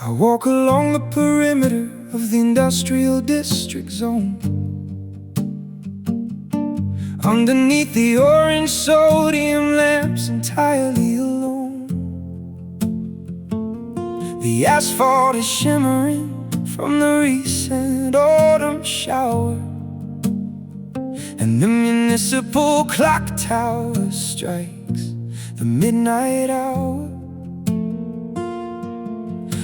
I walk along the perimeter of the industrial district zone, underneath the orange sodium lamps, entirely alone. The asphalt is shimmering from the recent autumn shower, and the municipal clock tower strikes the midnight hour.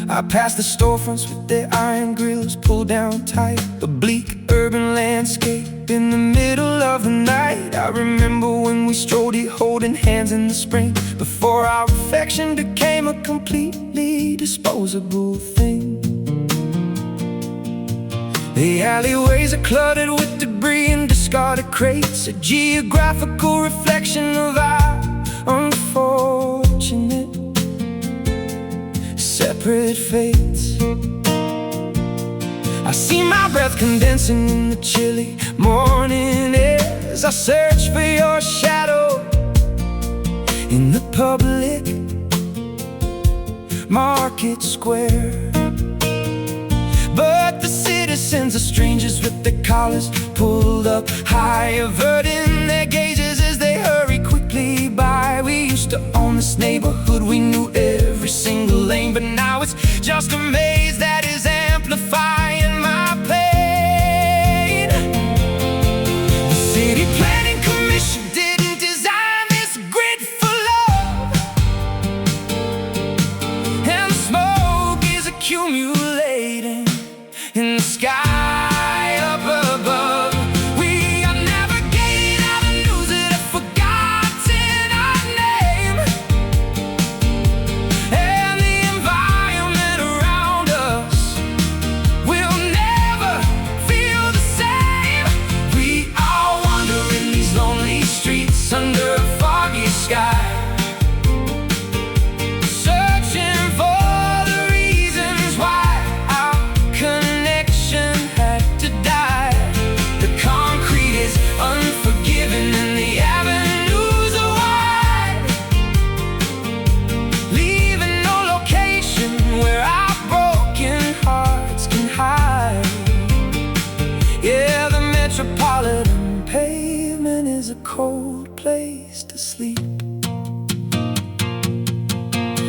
I pass the storefronts with their iron grills pulled down tight, the bleak urban landscape in the middle of the night. I remember when we strolled it holding hands in the spring, before our affection became a completely disposable thing. The alleyways are cluttered with debris and discarded crates, a geographical reflection of our unfortunate separate fates. I see my breath condensing in the chilly morning air as I search for your shadow in the public market square. But the citizens are strangers with their collars pulled up high, averting their gazes as they hurry quickly by. We used to own this neighborhood, we knew every single lane, but now it's just a maze that is amplifying my pain. The city planning commission didn't design this grid for love, and the smoke is accumulating in the sky up above. We are navigating avenues that have forgotten our name, and the environment around us will never feel the same. We are wandering these lonely streets under a foggy sky, searching for the reasons why our connection had to die. The concrete is unforgiving and the avenues are wide, leaving no location where our broken hearts can hide. Yeah, the metropolitan pavement is a cold place to sleep.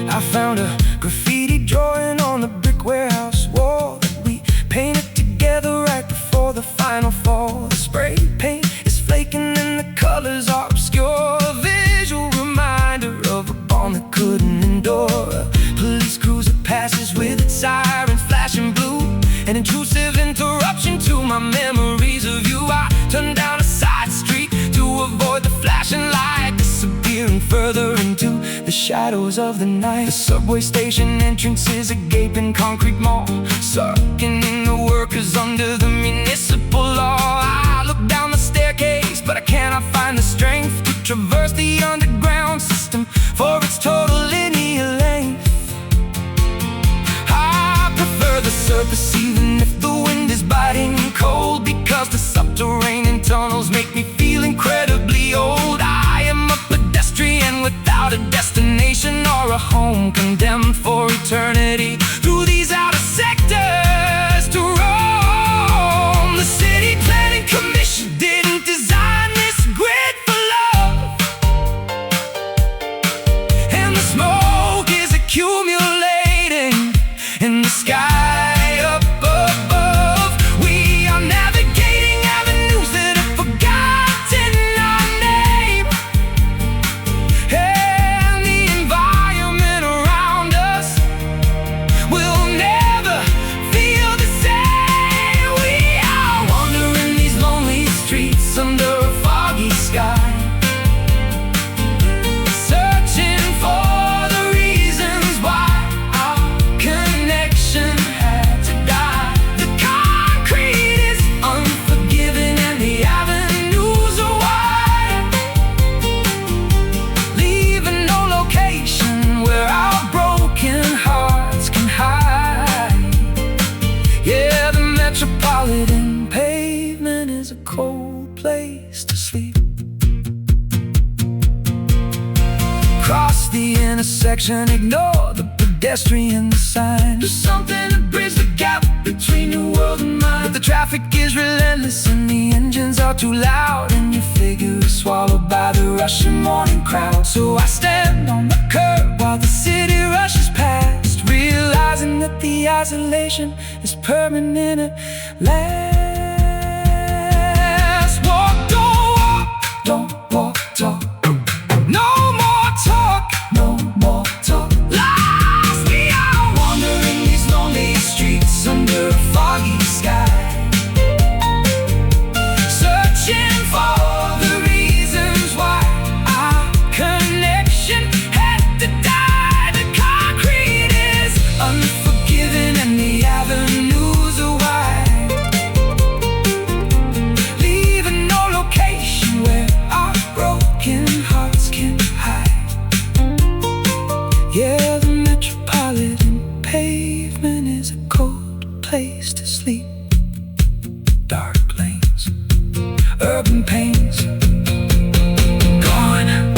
I found a graffiti drawing on the brick warehouse wall that we painted together right before the final fall. The spray paint is flaking and the colors are obscure, a visual reminder of a bomb that couldn't endure. A police cruiser passes with its sirens flashing blue, an intrusive interruption to my memories of you. I turned down a side street to avoid the flashing light, disappearing further into the shadows of the night. The subway station entrance is a gaping concrete mall, sucking in the workers under the municipal law. I look down the staircase, but I cannot find the strength to traverse the underground system for its total linear length. I prefer the surface even if the wind is biting cold, because the subterranean tunnels make me feel incredibly old. I am a pedestrian without a destination or a home, condemned for eternity through these outer sectors to roam. The city planning commission didn't design this grid for love, and the smoke is accumulating in the sky up above. We are navigating avenues that have forgotten our name, and the environment around us will never feel the same. We are wandering these lonely streets under a foggy sky, searching for the reasons why our connection had to die. The concrete is unforgiving and the avenues are wide, leaving no location where our broken hearts can hide. Yeah, the metropolitan pavement is a cold place to sleep. Cross the intersection, ignore the pedestrian, the sign. There's something to bridge the gap between your world and mine. But the traffic is relentless and the engines are too loud, and your figure is swallowed by the rushing morning crowd. So I stand on the curb while the city rushes past, realizing that the isolation is permanent at last. Walk, don't walk, talk. No more talk, no more talk. Lost me out, wandering these lonely streets under a foggy sky, searching for the reasons why our connection had to die. The concrete is unforgiving and the avenues are wide, leaving no location where our broken hearts can hide. Yeah, the metropolitan pavement is a cold place to sleep. Dark lanes, urban pains, gone.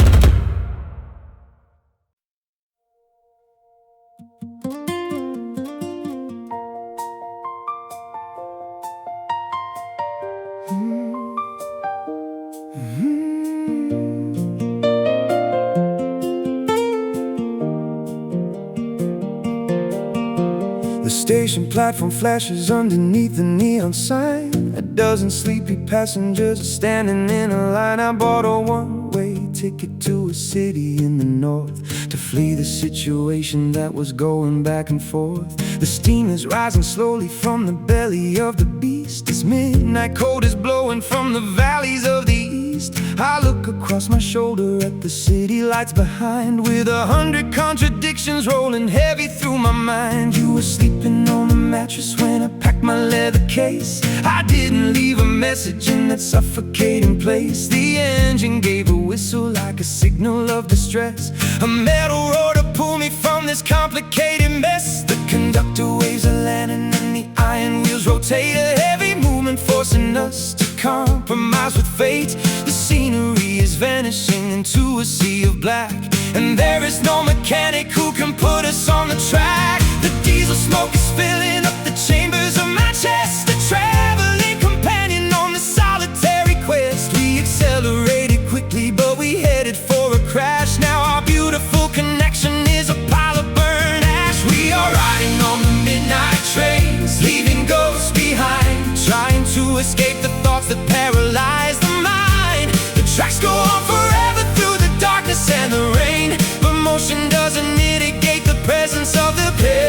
The station platform flashes underneath the neon sign. A dozen sleepy passengers are standing in a line. I bought a one-way ticket to a city in the north to flee the situation that was going back and forth. The steam is rising slowly from the belly of the beast. This midnight cold is blowing from the valleys of the east. I look across my shoulder at the city lights behind, with 100 contradictions rolling heavy through my mind. You were sleeping on the mattress when I packed my leather case. I didn't leave a message in that suffocating place. The engine gave a whistle like a signal of distress. A metal rotor pulled me from this complicated mess. The conductor waves a lantern and the iron wheels rotate, a heavy movement forcing us to compromise with fate. The scenery is vanishing into a sea of black, and there is no mechanic who can put us on the track. The diesel smoke is filling up the chambers of my chest, a traveling companion on the solitary quest. We accelerated quickly, but we headed for a crash. Now our beautiful connection is a pile of burned ash. We are riding on the midnight trains, leaving ghosts behind, trying to escape the thoughts that paralyze the mind. The tracks go on forever through the darkness and the rain, but motion doesn't mitigate the presence of the pain.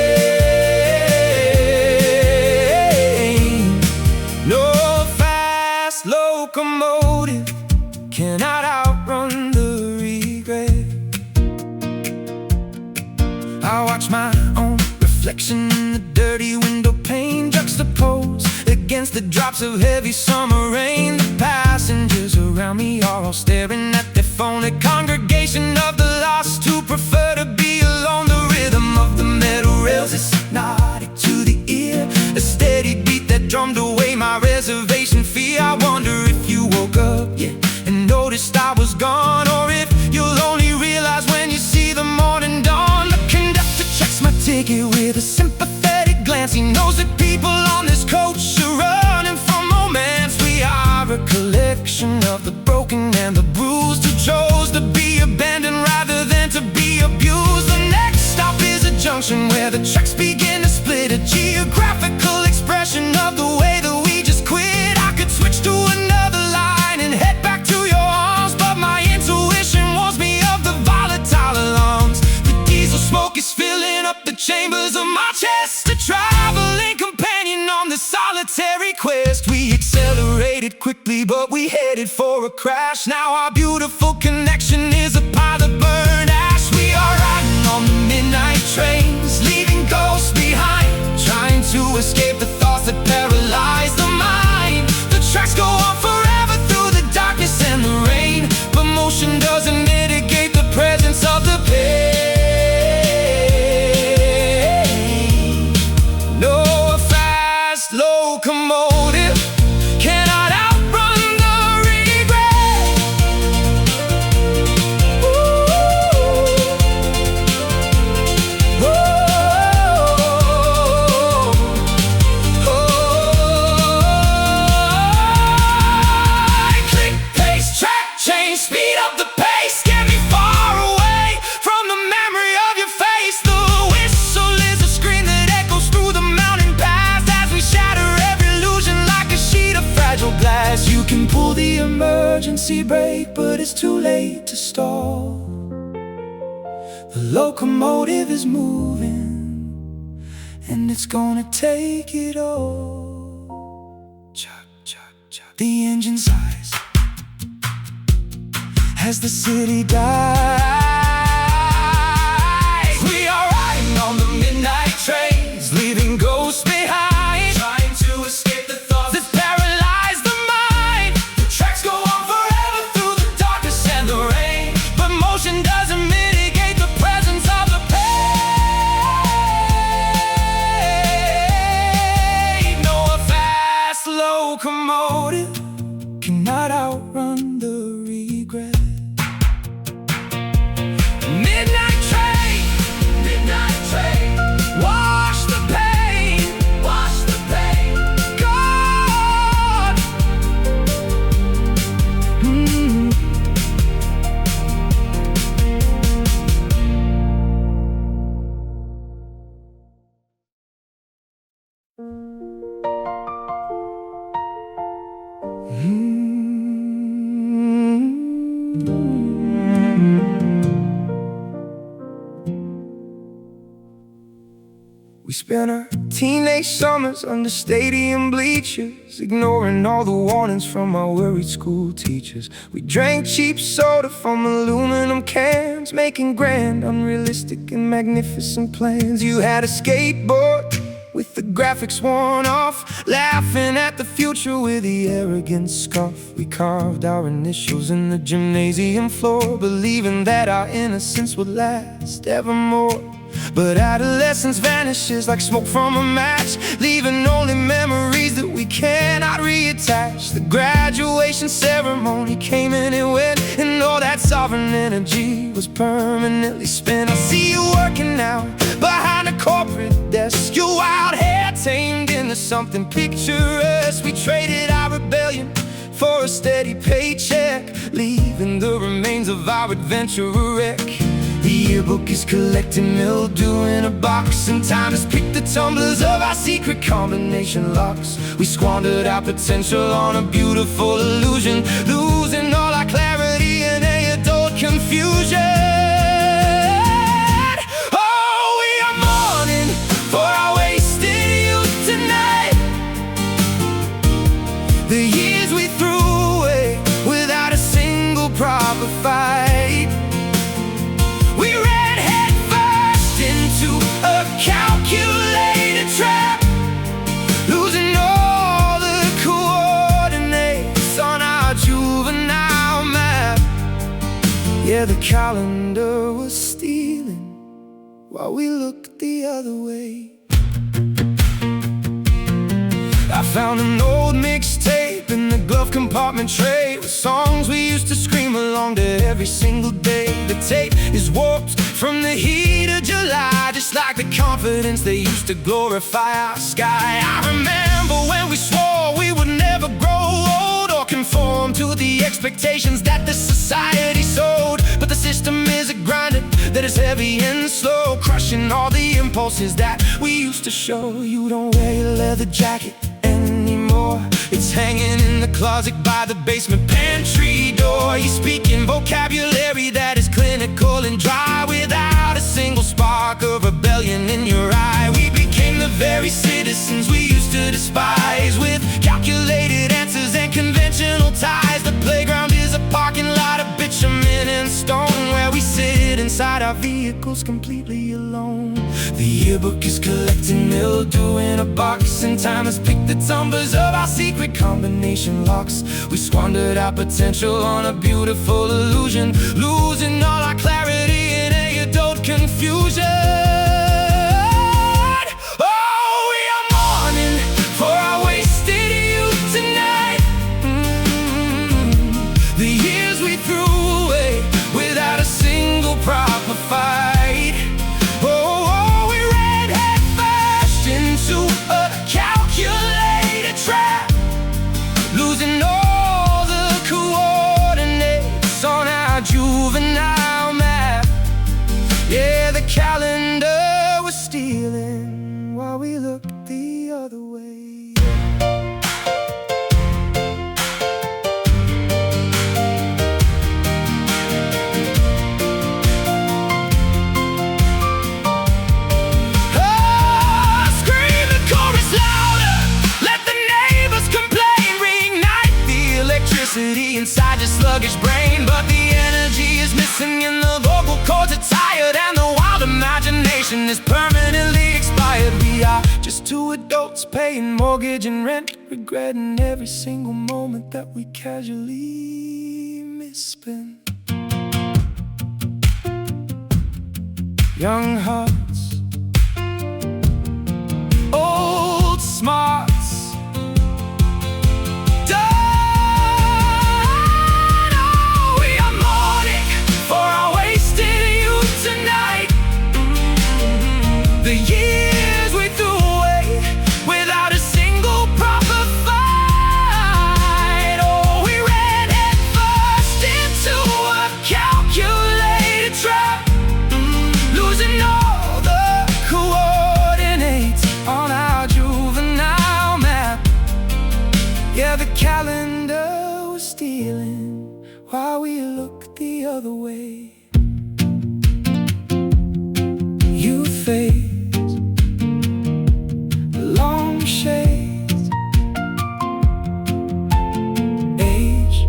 No fast locomotive cannot outrun the regret. I watch my own reflection in the dirty window pane, juxtaposed against the drops of heavy summer rain. The passengers around me are all staring at their phone, a congregation of the lost who prefer to be alone. The rhythm of the metal rails is hypnotic to the ear, a steady beat that drummed away my reservation fear. I wonder if you woke up, yeah, and noticed I was gone, or if you'll only realize when you see the morning dawn. The conductor checks my ticket with a sympathetic glance. He knows that people on this coach are running from romance. We are a collection of the broken and the bruised, who chose to be abandoned rather than to be abused. The next stop is a junction where the tracks begin to split, a geographical expression of the way that we just quit. I could switch to another line and head back to your arms, but my intuition warns me of the volatile alarms. The diesel smoke is filling up the chambers of my chest, a traveling companion on the solitary quest. We accelerated quickly, but we headed for a crash. Now our beautiful connection is a pile of burned ash. We are riding on the midnight trains, leaving ghosts behind, trying to escape the thoughts that paralyze the mind. The tracks go on forever through the darkness and the rain, but motion doesn't mitigate the presence of the pain. No fast locomotive cannot outrun the regret. emergency brake, but it's too late to stall. The locomotive is moving, and it's gonna take it all. Chug, chug, chug. The engine sighs as the city dies. We are riding on the midnight trains, leaving ghosts behind, trying to escape the thoughts that paralyze the mind. The tracks go on forever through the darkness and the rain, but motion doesn't mitigate the presence of the pain. No, a fast locomotive cannot outrun the regret. Midnight train, wash the pain, God. We spent our teenage summers under stadium bleachers, ignoring all the warnings from our worried school teachers. We drank cheap soda from aluminum cans, making grand, unrealistic and magnificent plans. You had a skateboard with the graphics worn off, laughing at the future with the arrogant scoff. We carved our initials in the gymnasium floor, believing that our innocence would last evermore. But adolescence vanishes like smoke from a match, leaving only memories that we cannot reattach. The graduation ceremony came and it went, and all that sovereign energy was permanently spent. I see you working now behind a corporate desk, your wild hair tamed into something picturesque. We traded our rebellion for a steady paycheck, leaving the remains of our adventure a wreck. The yearbook is collecting mildew in a box, and time has picked the tumblers of our secret combination locks. We squandered our potential on a beautiful illusion, losing all our clarity in a adult confusion. Oh, we are mourning for our wasted youth tonight, the years we threw away without a single proper fight. We ran head first into a calculated trap, losing all the coordinates on our juvenile map. Yeah, the calendar was stealing while we looked the other way. I found an old mixtape in the glove compartment tray, with songs we used to scream along to every single day. The tape is warped from the heat of July, just like the confidence they used to glorify our sky. I remember when we swore we would never grow old or conform to the expectations that this society sold. But the system is a grinder that is heavy and slow, crushing all the impulses that we used to show. You don't wear your leather jacket anymore, it's hanging in the closet by the basement pantry door. You speak in vocabulary that is clinical and dry, without a single spark of rebellion in your eye. We became the very citizens we used to despise, with calculated answers and conventional ties. The playground is a parking lot of bitumen and stone, where we sit inside our vehicles completely alone. The yearbook is collecting mildew in a box, and time has picked the tumblers of our secret combination locks. We squandered our potential on a beautiful illusion, losing all our clarity in a adult confusion. Oh, we are mourning for our wasted youth tonight, the years we threw away without a single proper fight. Calculated trap, losing all the coordinates on our juvenile map. Yeah, the calendar was stealing while we looked the other way. imagination is permanently expired. We are just two adults paying mortgage and rent, regretting every single moment that we casually misspent. Young hearts, old smarts, done. Oh, we are mourning for our wasted youth tonight. The years we threw away without a single proper fight. Oh, we ran head first into a calculated trap, losing all the coordinates on our juvenile map. Yeah, the calendar was stealing while we looked the other way. You fades, long shades, age.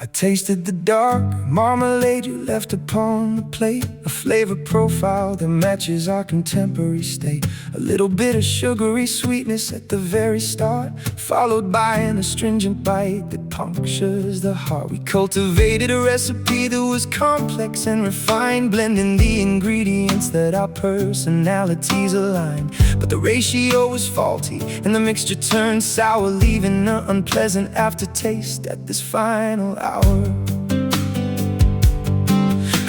I tasted the dark marmalade you left upon the plate, a flavor profile that matches our contemporary state. A little bit of sugary sweetness at the very start, followed by an astringent bite that punctures the heart. We cultivated a recipe that was complex and refined, blending the ingredients that our personalities aligned. But the ratio was faulty and the mixture turned sour, leaving an unpleasant aftertaste at this final hour.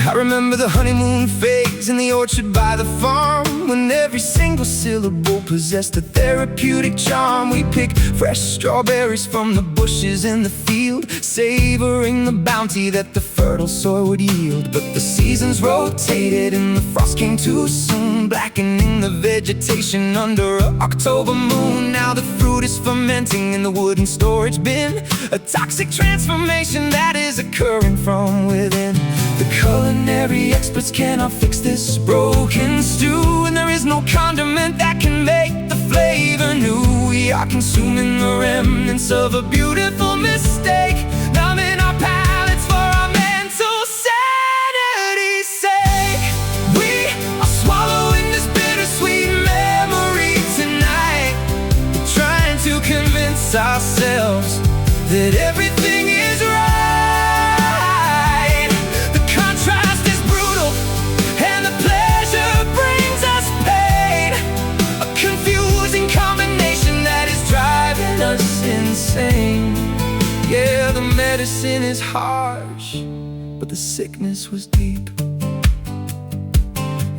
I remember the honeymoon phase in the orchard by the farm, when every single syllable possessed a therapeutic charm. We picked fresh strawberries from the bushes in the field, savoring the bounty that the fertile soil would yield. But the seasons rotated and the frost came too soon, blackening the vegetation under an October moon. Now the fruit is fermenting in the wooden storage bin, a toxic transformation that is occurring from within. The culinary experts cannot fix this broken stew, and there is no condiment that can make the flavor new. We are consuming the remnants of a beautiful mistake, numbing our palates for our mental sanity's sake. We are swallowing this bittersweet memory tonight, trying to convince ourselves that everything is right. Insane. Yeah, the medicine is harsh, but the sickness was deep.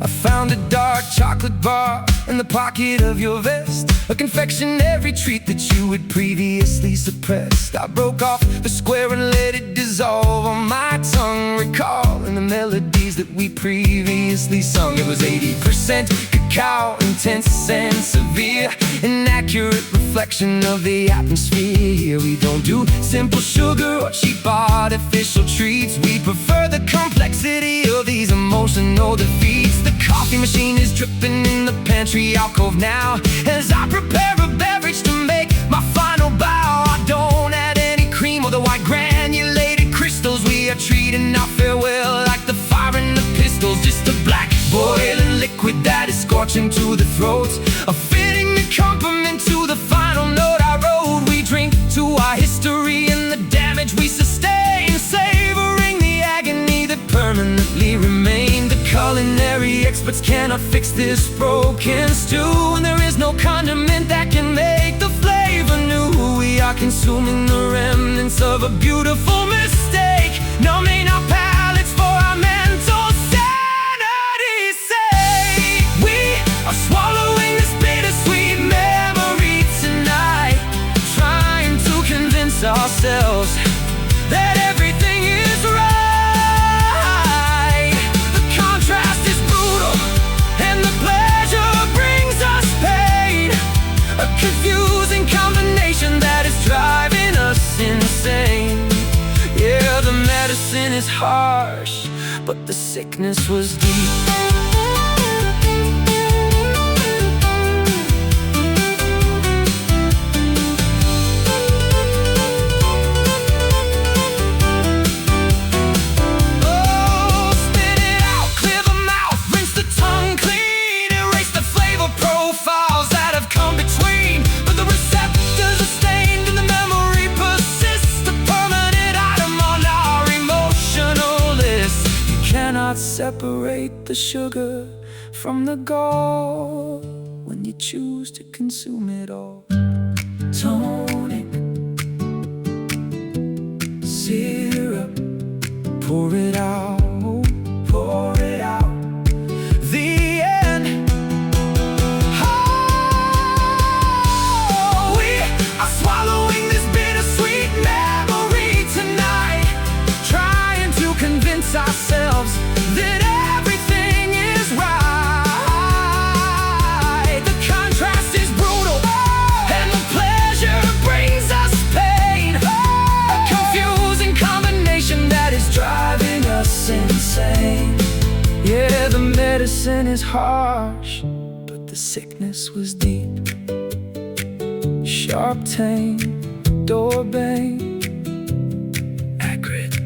I found a dark chocolate bar in the pocket of your vest, a confectionery treat that you had previously suppressed. I broke off the square and let it dissolve on my tongue, recalling the melodies that we previously sung. It was 80% cacao, intense and severe, an accurate reflection of the atmosphere. We don't do simple sugar or cheap artificial treats, we prefer the complexity of these emotional defeats. The coffee machine is dripping in the pantry alcove now, as I prepare a beverage to make my final bow. I don't add any cream or the white granulated crystals. We are treating our farewell like the fire in the pistols, just a black boiling liquid that is scorching to the throat, a fitting accompaniment to the final note I wrote. We drink to our history and the damage we sustain, savoring the agony that permanently remained. The culinary experts cannot fix this broken stew, and there is no condiment that can make the flavor new. We are consuming the remnants of a beautiful mistake, numbing our palates for our mental sanity's sake. We are swallowing this bittersweet memory tonight, trying to convince ourselves that everything is right. The contrast is brutal and the pleasure brings us pain, a confusing combination that is driving us insane. Yeah. medicine is harsh, but the sickness was deep. Separate the sugar from the gall when you choose to consume it all. Tonic, syrup, pour it out, pour it out. The end. Oh, we are swallowing this bittersweet memory tonight, trying to convince ourselves that everything is right. The contrast is brutal, and the pleasure brings us pain. A confusing combination that is driving us insane. Yeah, the medicine is harsh, but the sickness was deep. Sharp tang, door bang, acrid.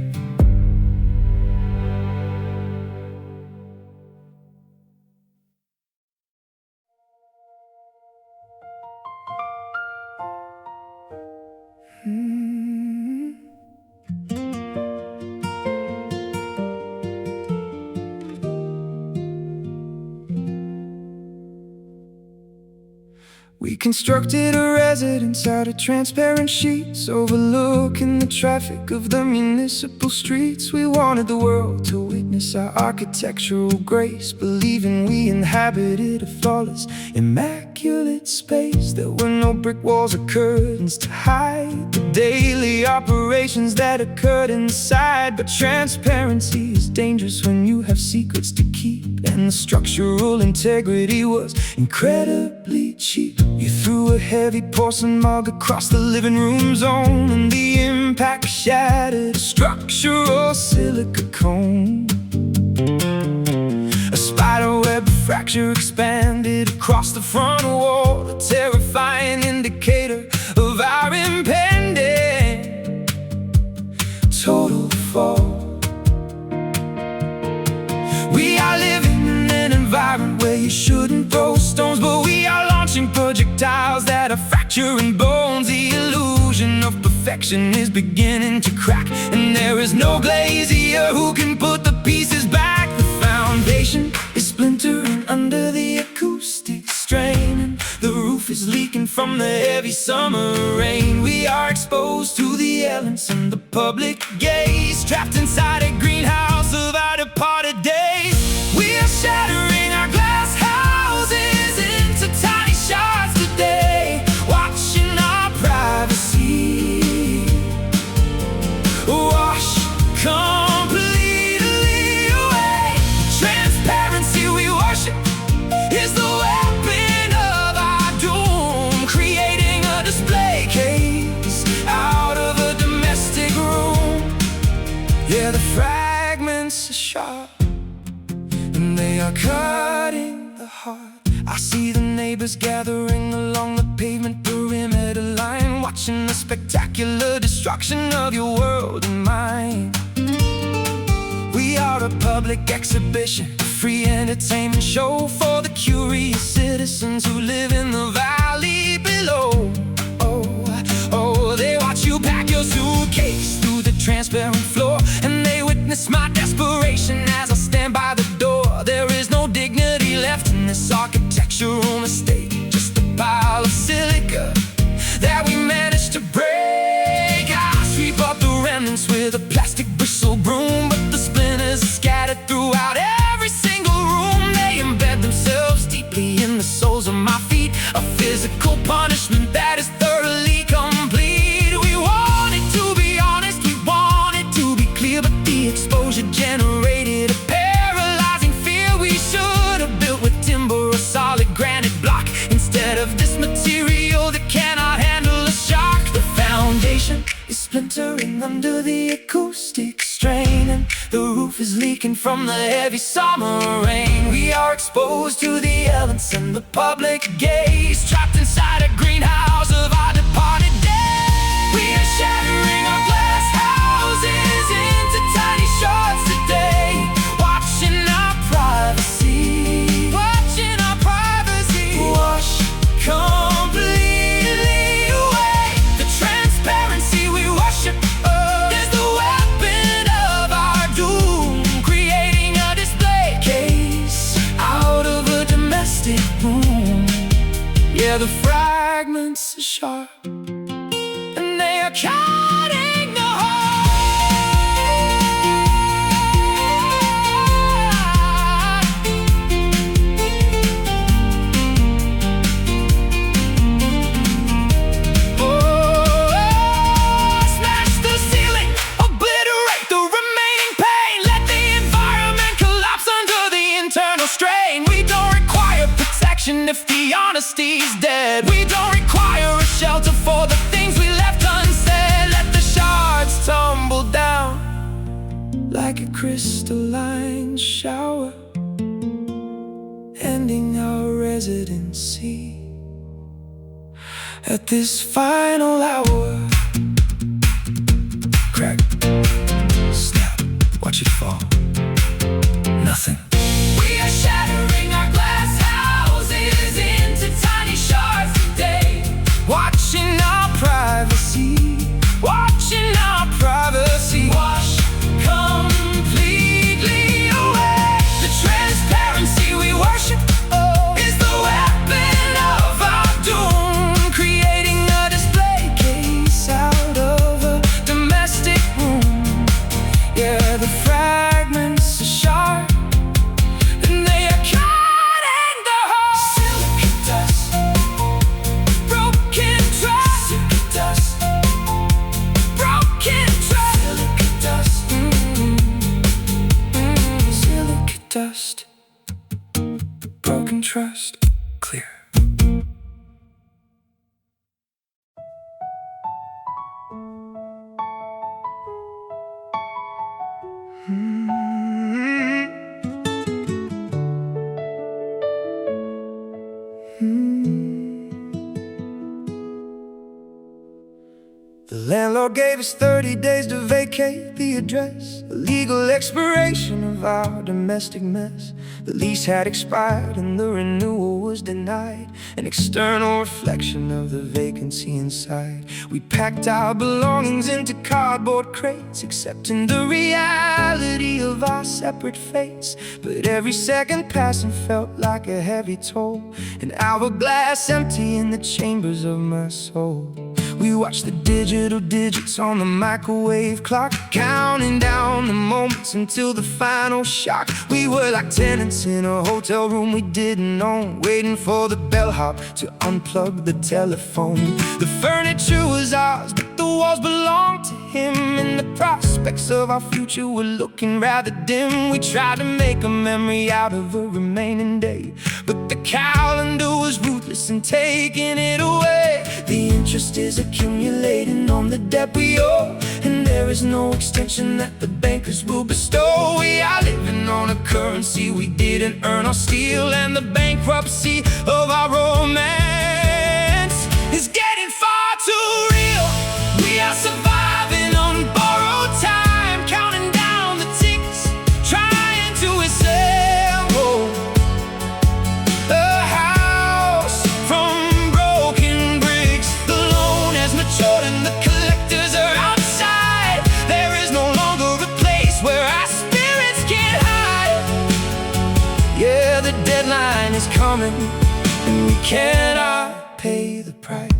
We constructed a residence out of transparent sheets, overlooking the traffic of the municipal streets. We wanted the world to witness our architectural grace, believing we inhabited a flawless, immaculate space. There were no brick walls or curtains to hide the daily operations that occurred inside. But transparency is dangerous when you have secrets to keep, and the structural integrity was incredibly cheap. You threw a heavy porcelain mug across the living room zone, and the impact shattered a structural silica cone. A spiderweb fracture expanded across the front wall, a terrifying indicator of our impending total fall. We are living in an environment where you shouldn't throw stones, but we are launching projectiles that are fracturing bones. The illusion of perfection is beginning to crack, and there is no glazier who can put the pieces back. The foundation is splintering under the acoustic strain, and the roof is leaking from the heavy summer rain. We are exposed to the elements and the public gaze, trapped inside a greenhouse of our departed days. We are shattering our glass houses into tiny shards today, watching our privacy wash completely away. Transparency we worship is the weapon of our doom, creating a display case out of a domestic room. Yeah, the fragments are sharp, and they are cutting the heart. I see the neighbors gathering along the pavement perimeter line, watching the spectacular destruction of your world and mine. We are a public exhibition, a free entertainment show for the curious citizens who live in the valley below. Oh, they watch you pack your suitcase through the transparent floor, and they witness my desperation as I stand by the door. There is no dignity left in this architectural mistake, just a pile of silica that we managed to break. I sweep up the remnants with a plastic bristle broom, but the splinters are scattered throughout every single room. They embed themselves deeply in the soles of my feet, a physical punishment that is thoroughly complete. We wanted to be honest, we wanted to be clear, but the exposure generated a paralyzing fear. We should have built with timber or solid granite block instead of this material that cannot handle a shock. The foundation is splintering under the acoustic strain. is leaking from the heavy summer rain. We are exposed to the elements and the public gaze, trapped inside a greenhouse of our departed days. We are shattering our glass houses into tiny shards today, watching our privacy wash completely away. The transparency we worship is the weapon of our doom, creating a display case out of a domestic room. Yeah, the fragments are sharp and they are cutting the strain. We don't require protection if the honesty's dead. We don't require a shelter for the things we left unsaid. Let the shards tumble down like a crystalline shower, ending our residency at this final hour. Crack, snap, watch it fall. Nothing. We are shattering our glass houses into tiny shards today, watching our privacy wash completely away. The transparency we worship is the weapon of our doom, creating a display case out of a domestic room. Yeah, the fragments are sharp, dust, broken trust, clear. The landlord gave us 30 days to vacate the address, a legal expiration of our domestic mess. The lease had expired and the renewal was denied, an external reflection of the vacancy inside. We packed our belongings into cardboard crates, accepting the reality of our separate fates. But every second passing felt like a heavy toll, an hourglass empty in the chambers of my soul. We watched the digital digits on the microwave clock, counting down the moments until the final shock. We were like tenants in a hotel room we didn't own, waiting for the bellhop to unplug the telephone. The furniture was ours, but the walls belonged to him, and the prospects of our future were looking rather dim. We tried to make a memory out of a remaining day, but the calendar was ruthless in taking it away. The interest is accumulating on the debt we owe, and there is no extension that the bankers will bestow. We are living on a currency we didn't earn or steal, and the bankruptcy of our romance is getting far too real. We are surviving on borrowed time, counting down the ticks, trying to assemble a house from broken bricks. The loan has matured and the collectors are outside. There is no longer a place where our spirits can hide. Yeah, the deadline is coming and we cannot pay the price.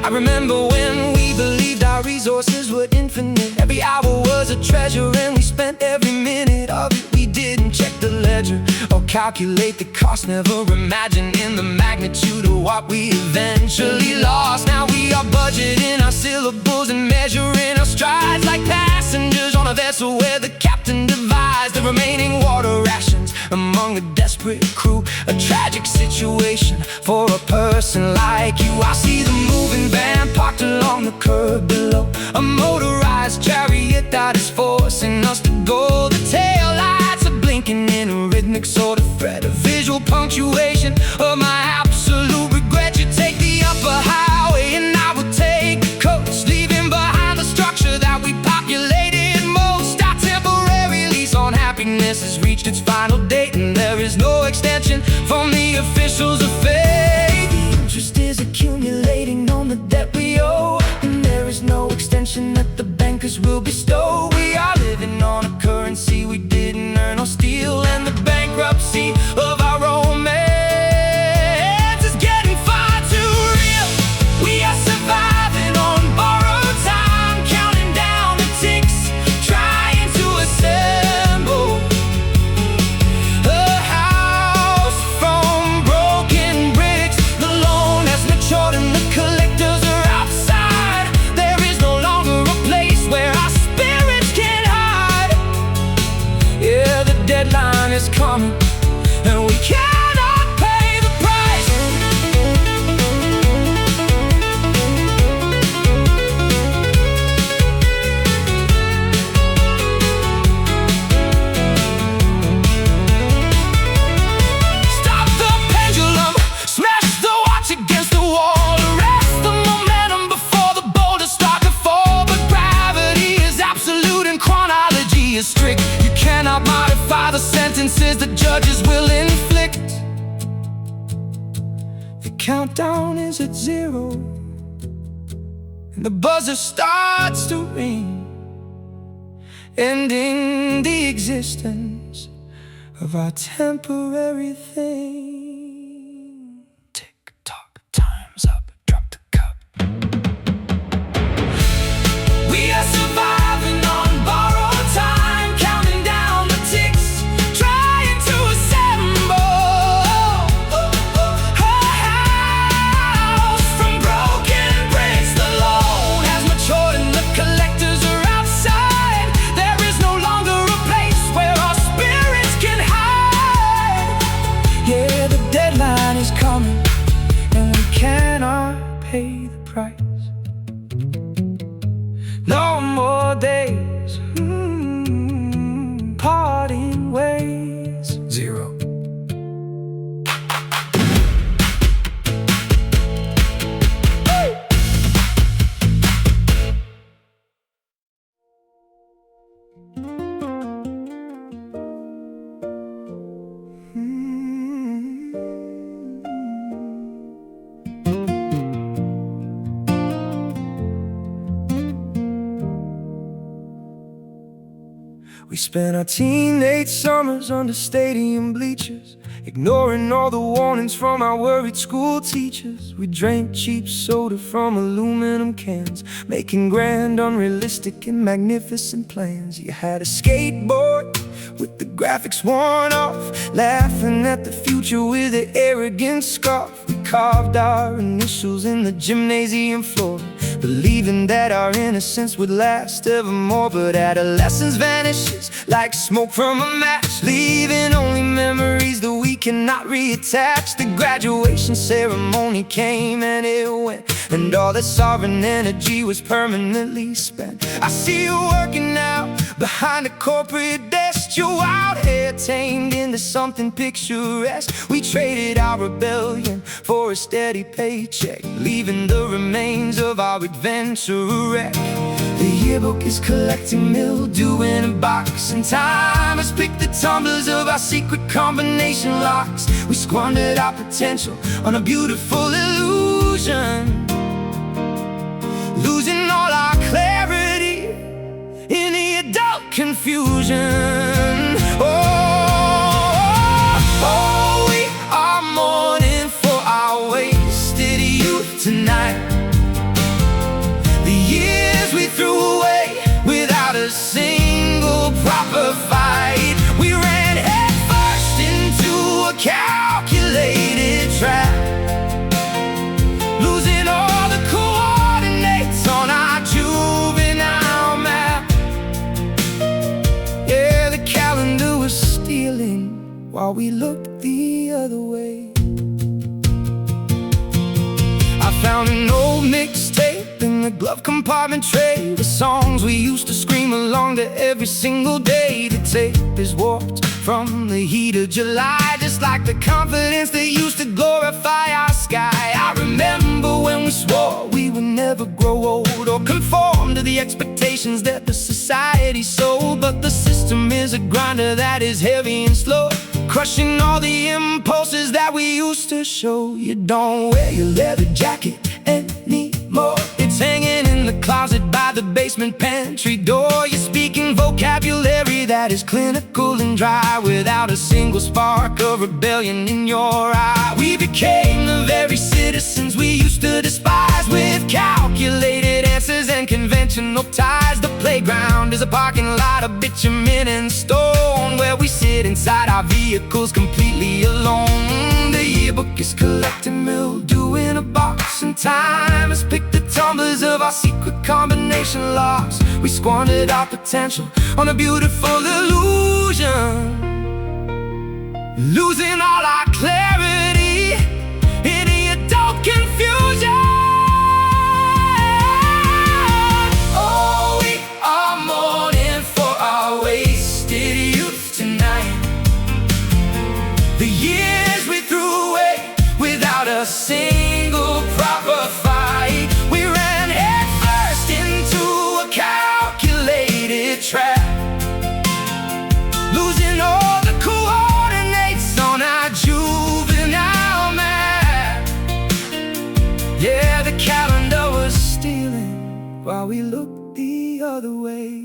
I remember when we believed our resources were infinite. Every hour was a treasure and we spent every minute of it. We didn't check the ledger or calculate the cost, never imagining the magnitude of what we eventually lost. Now we are budgeting our syllables and measuring our strides like passengers on a vessel where the captain divides the remaining water rations among the desperate crew. A tragic situation for a person like you. I see the moving van parked along the curb below, a motorized synchronized chariot that is forcing us to go. The tail lights are blinking in a rhythmic sort of thread, a visual punctuation of my absolute regret. You take the upper highway and I will take the coast, leaving behind the structure that we populated most. Our temporary lease on happiness has reached its final date, and there is no extension from the officials of fate. The interest is accumulating on the debt we owe, and there is no extension that the bankers will bestow. We are living on a currency we didn't earn or steal, and the bankruptcy of our romance is getting far too real. We are surviving on borrowed time, counting down the ticks, trying to assemble a house from broken bricks. The loan has matured and the collectors are outside. There is no longer a place where our spirits can hide. Yeah, the deadline is coming and we cannot pay the price. Stop the pendulum, smash the watch against the wall, arrest the momentum before the boulders start to fall. But gravity is absolute and chronology is strict. You cannot modify the sentences the judges will inflict. The countdown is at 0, and the buzzer starts to ring, ending the existence of our temporary thing. Tick tock, time's up, drop the cup. We are surviving on borrowed time, counting down the ticks, trying to assemble a house from broken bricks. The loan has matured and the collectors are outside. There is no longer a place where our spirits can hide. Yeah, the deadline is coming and we cannot pay the price. No more days, parting ways. 0. We spent our teenage summers under stadium bleachers, ignoring all the warnings from our worried school teachers. We drank cheap soda from aluminum cans, making grand, unrealistic and magnificent plans. You had a skateboard with the graphics worn off, laughing at the future with an arrogant scoff. We carved our initials in the gymnasium floor, believing that our innocence would last evermore. But adolescence vanishes like smoke from a match, leaving only memories that we cannot reattach. The graduation ceremony came and it went, and all the sovereign energy was permanently spent. I see you working out behind a corporate desk, your wild hair tamed into something picturesque. We traded our rebellion for a steady paycheck, leaving the remains of our adventure a wreck. The yearbook is collecting mildew in a box, and time has picked the tumblers of our secret combination locks. We squandered our potential on a beautiful illusion, losing all our clarity in the adult confusion. We are mourning for our wasted youth tonight. The years we threw away without a single proper fight. We ran headfirst into a calculated trap, losing all the coordinates on our juvenile map. Yeah, the calendar was stealing while we looked the other way. I found an old mixtape in a glove compartment tray. The songs we used to scream along to every single day. The tape is warped from the heat of July, just like the confidence that used to glorify our sky. I remember when we swore we would never grow old or conform to the expectations that the society sold. But the system is a grinder that is heavy and slow, crushing all the impulses that we used to show. You don't wear your leather jacket anymore. It's hanging in the closet by the basement pantry door. You're speaking vocabulary that is clinical and dry, without a single spark of rebellion in your eye. We became the very citizens we used to despise, with calculated answers and conventional ties. The playground is a parking lot of bitumen and stone, where we sit inside our vehicles completely alone. The yearbook is collecting mildew in a box, and time has picked the tumblers of our secret combination locks. We squandered our potential on a beautiful illusion, losing all our clarity in the adult confusion. Oh, we are mourning for our wasted youth tonight. The years we threw away without a single proper fight. We ran headfirst into a calculated trap, losing all the coordinates on our juvenile map. Yeah, the calendar was stealing while we looked the other way.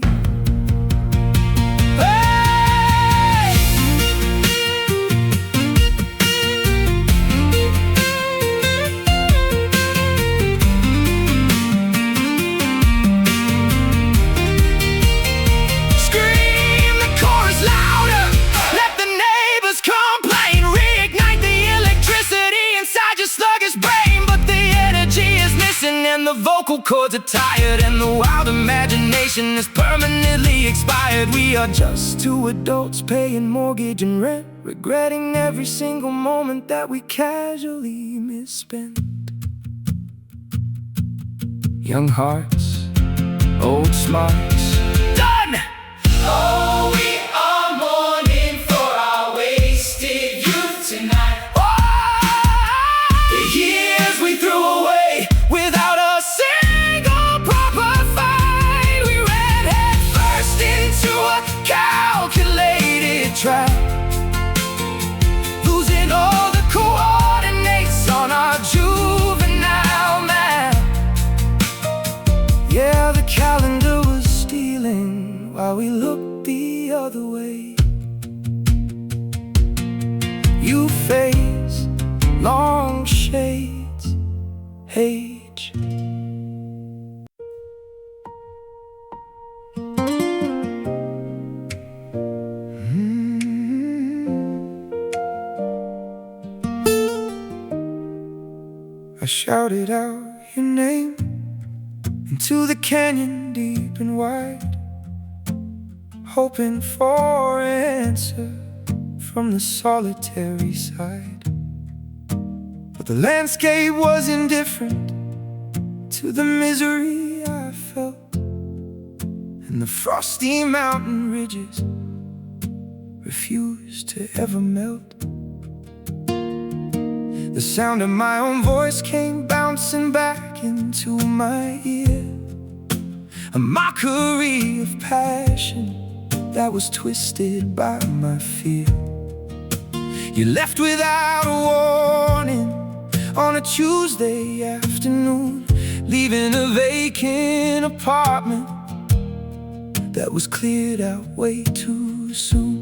And the vocal cords are tired, and the wild imagination is permanently expired. We are just two adults paying mortgage and rent, regretting every single moment that we casually misspent. Young hearts, old smarts, done! Oh, we are mourning for our wasted youth tonight. The years we threw away without a single proper fight. We ran headfirst into a calculated trap, losing all the coordinates on our juvenile map. Yeah, the calendar was stealing while we looked the other way. You face long shades, age. I shouted out your name into the canyon deep and wide, hoping for an answer from the solitary side. But the landscape was indifferent to the misery I felt, and the frosty mountain ridges refused to ever melt. The sound of my own voice came bouncing back into my ear, a mockery of passion that was twisted by my fear. You left without a warning on a Tuesday afternoon, leaving a vacant apartment that was cleared out way too soon.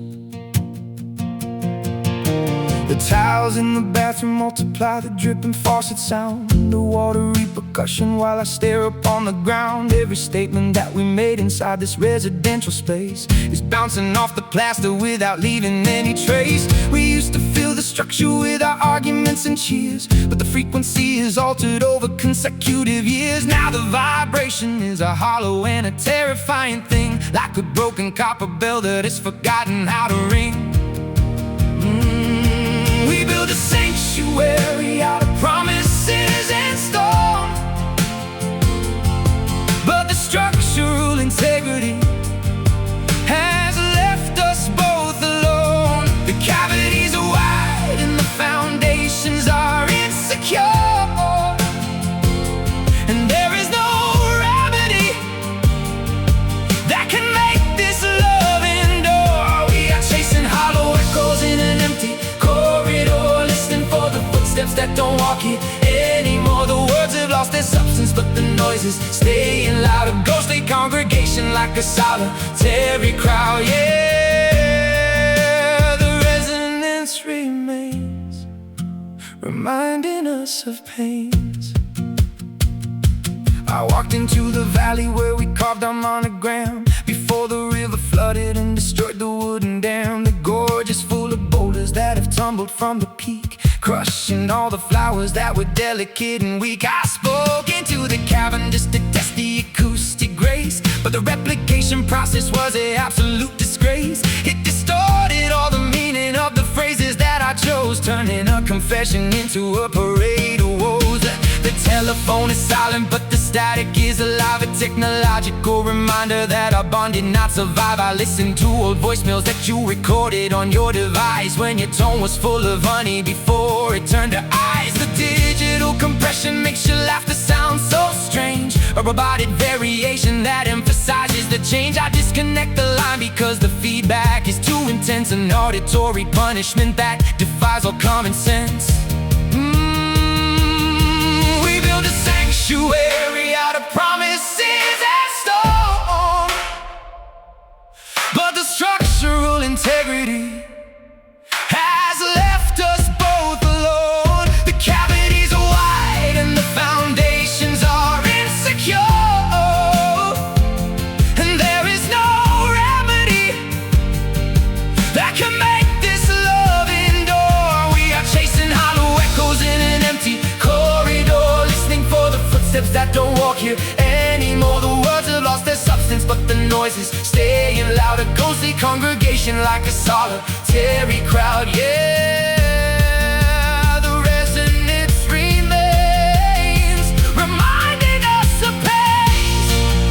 The tiles in the bathroom multiply the dripping faucet sound, the water repercussion while I stare upon the ground. Every statement that we made inside this residential space is bouncing off the plaster without leaving any trace. We used to fill the structure with our arguments and cheers, but the frequency is altered over consecutive years. Now the vibration is a hollow and a terrifying thing, like a broken copper bell that has forgotten how to ring. We built a sanctuary out of promises and stone, integrity has left us both alone. The cavities are wide and the foundations are insecure, and there is no remedy that can make this love endure. We are chasing hollow echoes in an empty corridor, listening for the footsteps that don't walk here anymore. The words have lost their substance, but the noises staying loud. A ghostly congregation like a solitary crowd. Yeah, the resonance remains, reminding us of pains. I walked into the valley where we carved our monogram before the river flooded and destroyed the wooden dam. The gorge is full of boulders that have tumbled from the peak, crushing all the flowers that were delicate and weak. I spoke into the cavern just to test the acoustic grace, but the replication process was an absolute disgrace. It distorted all the meaning of the phrases that I chose, turning a confession into a parade of woes. The telephone is silent, but the static is alive, a technological reminder that our bond did not survive. I listened to old voicemails that you recorded on your device when your tone was full of honey before it turned to ice. The digital compression makes your laughter sound so strange, a robotic variation that emphasizes the change. I disconnect the line because the feedback is too intense, an auditory punishment that defies all common sense. We build a sanctuary out of promises and stone, but the structural integrity has left us both alone. The cavities are wide and the foundations are insecure, and there is no remedy that can make this love endure. We are chasing hollow echoes in an empty corridor, listening for the footsteps that don't walk here anymore. The words have lost their substance, but the noises staying loud. A ghostly congregation like a solitary crowd. Yeah, the resonance remains, reminding us of pain.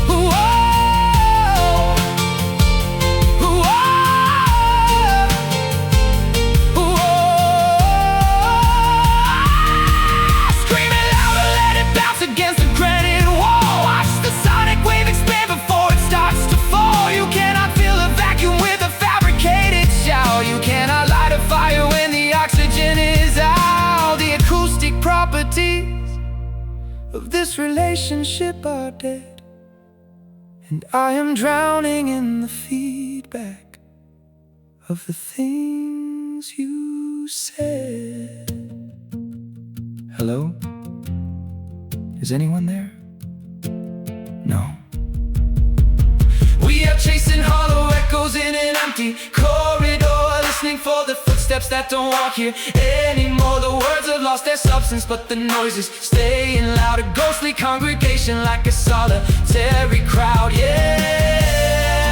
Whoa, whoa, whoa. Screaming louder, let it bounce against the granite wall. Watch the sonic wave expand before it starts to fall. You cannot fill a vacuum with a fabricated shout. You cannot light a fire when the oxygen is out. The acoustic properties of this relationship are dead, and I am drowning in the feedback of the things you said. Hello? Is anyone there? No. We are chasing hollow echoes in an empty corridor, listening for the footsteps that don't walk here anymore. The words have lost their substance, but the noises staying loud. A ghostly congregation like a solitary crowd. Yeah,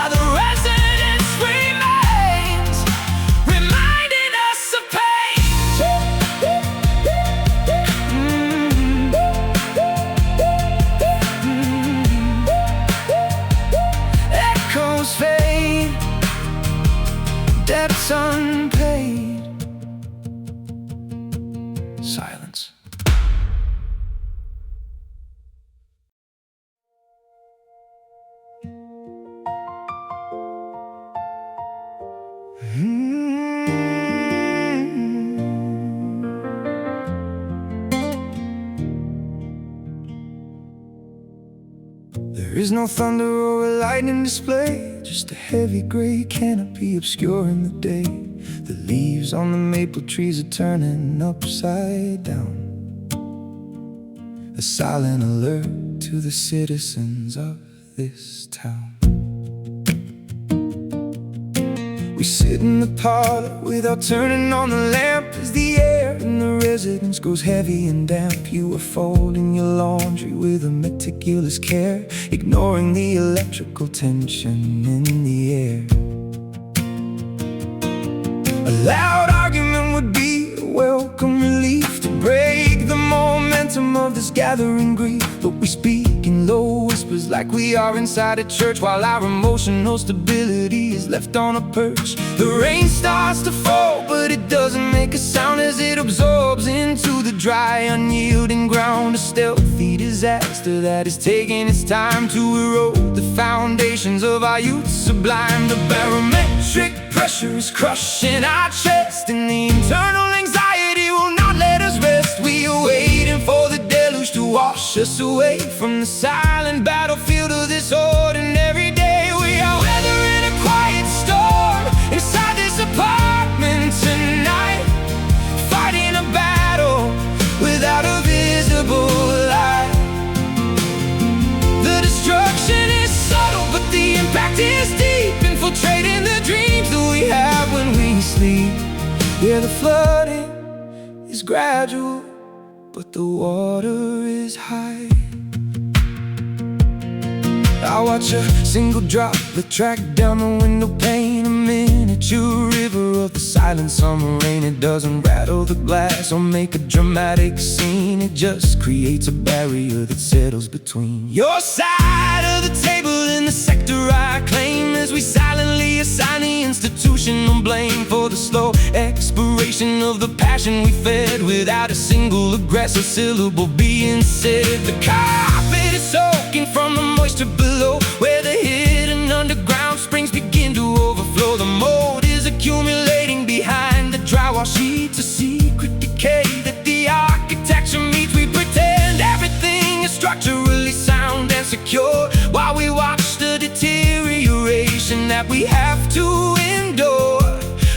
the resonance remains, reminding us of pain. Echoes fade, debts unpaid. Silence. There is no thunder or a lightning display, just a heavy gray canopy obscuring the day. The leaves on the maple trees are turning upside down, a silent alert to the citizens of this town. We sit in the parlor without turning on the lamp, as the air in the residence grows heavy and damp. You are folding your laundry with a meticulous care, ignoring the electrical tension in the air. A loud argument would be a welcome relief to break the momentum of this gathering grief, but we speak in low whispers like we are inside a church, while our emotional stability is left on a perch. The rain starts to fall, but it doesn't make a sound as it absorbs into the dry, unyielding ground. A stealthy disaster that is taking its time to erode the foundations of our youth sublime. The barometric pressure is crushing our chest, and the internal anxiety will not let us rest. We are waiting for the deluge to wash us away from the silent battlefield of this ordinary day. We are weathering a quiet storm inside this apartment tonight, fighting a battle without a visible light. The destruction is subtle, but the impact is deep, infiltrating the dreams that we have when we sleep. Yeah, the flooding is gradual, but the water is high. I watch a single droplet track down the window pane, a miniature river of the silent summer rain. It doesn't rattle the glass or make a dramatic scene, it just creates a barrier that settles between your side of the table and the sector I claim, as we silently assign the institutional blame for the slow expiration of the passion we fed, without a single aggressive syllable being said. The carpet is soaking from the moisture below, where the hidden underground springs begin to overflow. The mold is accumulating behind the drywall sheets, a secret decay that the architecture meets. We pretend everything is structurally sound and secure, while we watch the deterioration that we have to endure.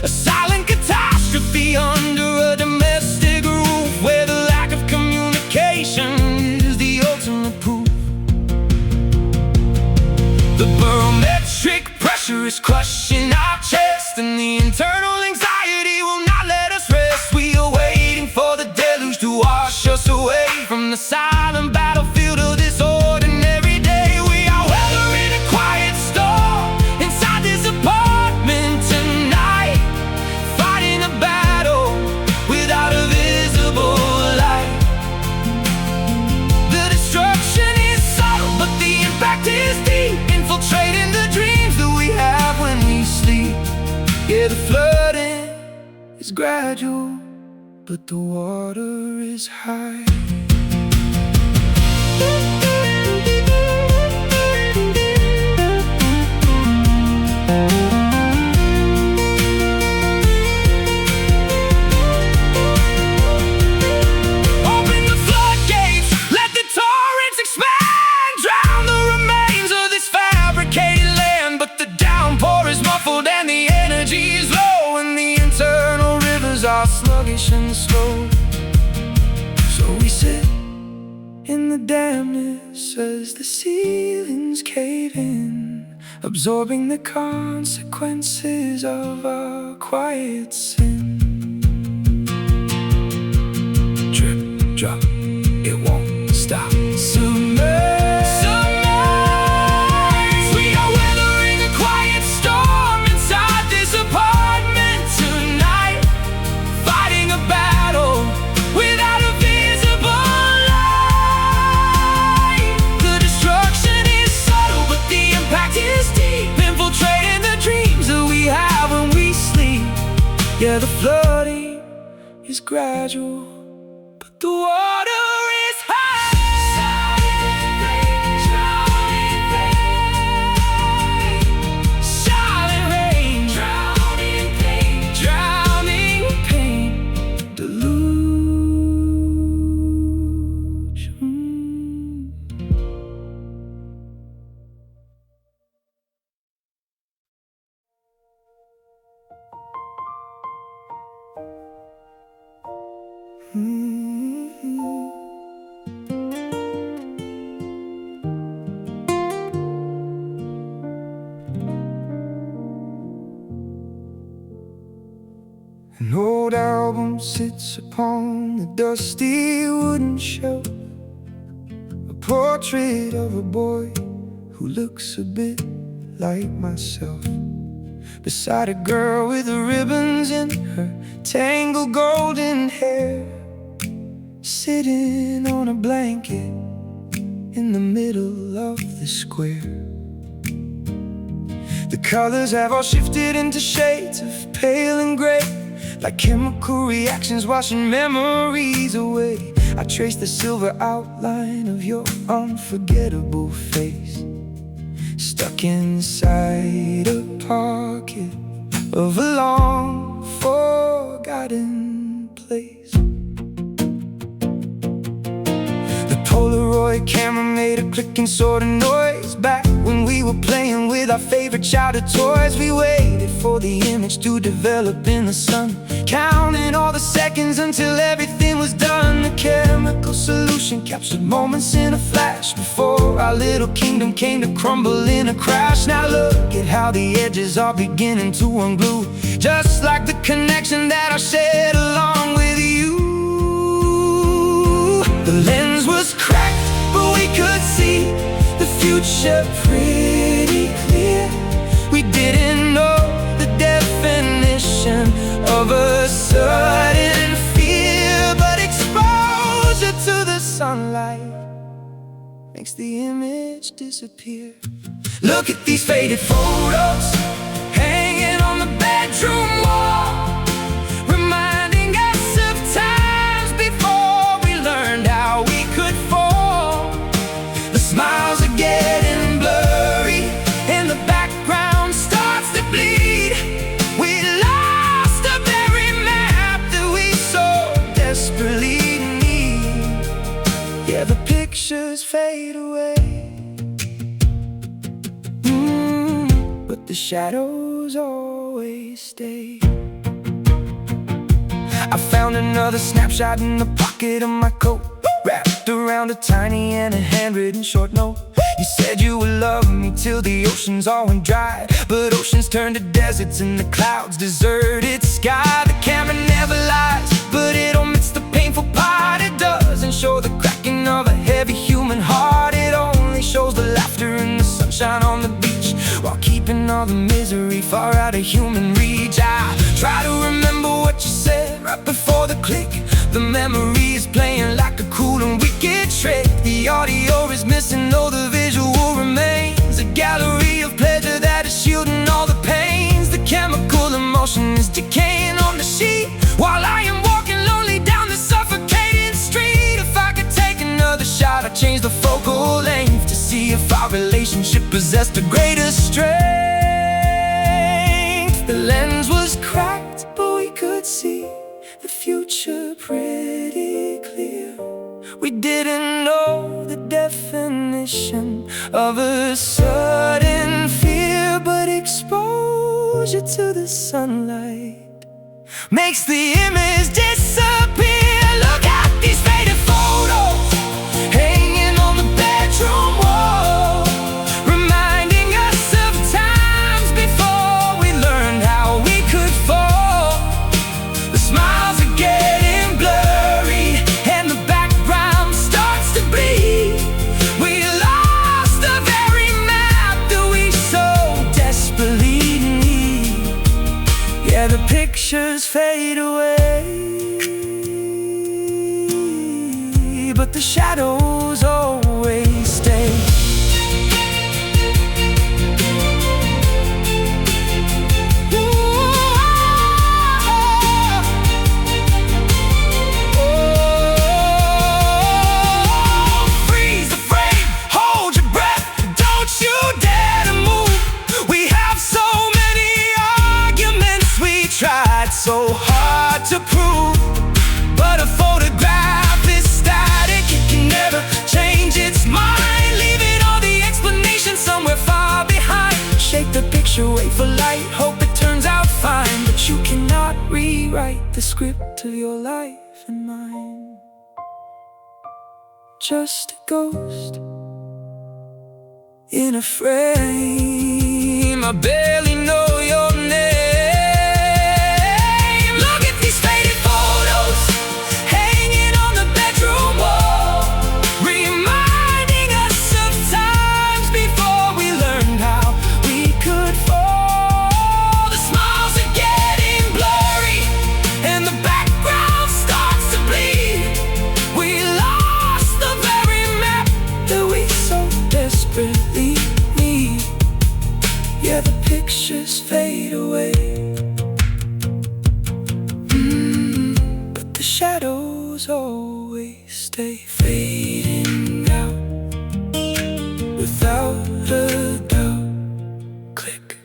A silent catastrophe under a domestic roof, where the lack of communication is the ultimate proof. The barometric pressure is crushing our chest, and the internal anxiety will not let us rest. We are waiting for the deluge to wash us away from the silent battlefield of this ordinary day. We are weathering a quiet storm inside this apartment tonight, fighting a battle without a visible light. The destruction is subtle, but the impact is deep, infiltrating the dreams that we have when we sleep. Yeah, the flooding is gradual, but the water is high. Open the floodgates, let the torrents expand, drown the remains of this fabricated land. But the downpour is muffled and the energy is low, and the internal rivers are sluggish and slow. So we sit in the dampness as the ceilings cave in, absorbing the consequences of our quiet sin. Drip, drop, it won't stop. Submerge, submerge. We are weathering a quiet storm inside this apartment tonight, fighting a battle without a visible light. The destruction is subtle, but the impact is deep, infiltrating the dreams that we have when we sleep. Yeah, the flooding is gradual, but the water is high. Silent rain, drowning pain, drowning pain, deluge. An old album sits upon the dusty wooden shelf, a portrait of a boy who looks a bit like myself, beside a girl with the ribbons in her tangled golden hair, sitting on a blanket in the middle of the square. The colors have all shifted into shades of pale and gray, like chemical reactions washing memories away. I trace the silver outline of your unforgettable face, stuck inside a pocket of a long forgotten place. The Polaroid camera made a clicking sort of noise back when we were playing with our favorite childhood toys. We waited for the image to develop in the sun, counting all the seconds until everything was done. The chemical solution captured moments in a flash before our little kingdom came to crumble in a crash. Now look at how the edges are beginning to unglue, just like the connection that I shared along with you. The lens was cracked, but we could see the future pretty clear. We didn't know the definition of a sudden fear, but exposure to the sunlight makes the image disappear. Look at these faded photos hanging on the bedroom wall, reminding us of times before we learned how we could fall. The smiles are getting blurry and the background starts to bleed. We lost the very map that we so desperately need. Yeah, the pictures fade away, but the shadows always stay. I found another snapshot in the pocket of my coat, wrapped around a tiny and a handwritten short note. You said you would love me till the oceans all went dry, but oceans turned to deserts and the clouds deserted sky. The camera never lies, but it omits the painful part. It doesn't show the cracking of a heavy human heart. It only shows the laughter and the sunshine on the beach, while keeping all the misery far out of human reach. I try to remember what you said right before the click. The memory is playing like a cruel and wicked trick. The audio is missing, though the visual remains a gallery of pleasure that is shielding all the pains. The chemical emotion is decaying on the sheet, while I am walking lonely down the suffocating street. If I could take another shot, I'd change the focal length to see if our relationship possessed a greater strength. The lens was cracked, but we could see the future pretty clear. We didn't know the definition of a sudden fear, but exposure to the sunlight makes the image disappear. Look at these faded photos hanging on the bedroom wall, reminding us of times before we learned how we could fall. The smiles are getting blurry and the background starts to bleed. We lost the very map that we so desperately need. Yeah, the pictures fade away, but the shadows always stay. So hard to prove, but a photograph is static. It can never change its mind, leaving all the explanations somewhere far behind. Shake the picture, wait for light, hope it turns out fine, but you cannot rewrite the script of your life and mine. Just a ghost in a frame. I barely know your name. That we flashes fade away. But the shadows always stay, fading out without a doubt. Click.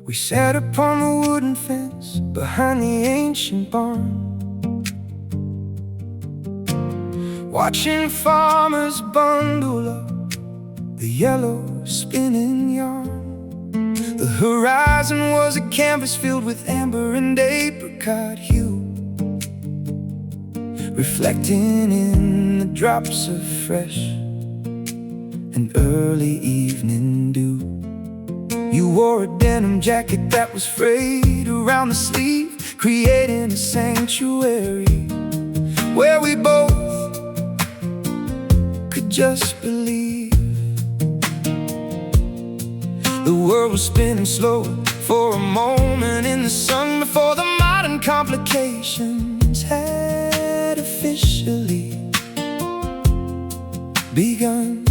We sat upon the wooden fence behind the ancient barn, watching farmers bundle up the yellow spinning yarn. The horizon was a canvas filled with amber and apricot hue, reflecting in the drops of fresh and early evening dew. You wore a denim jacket that was frayed around the sleeve, creating a sanctuary where we both could just believe. The world was spinning slower for a moment in the sun before the modern complications had officially begun.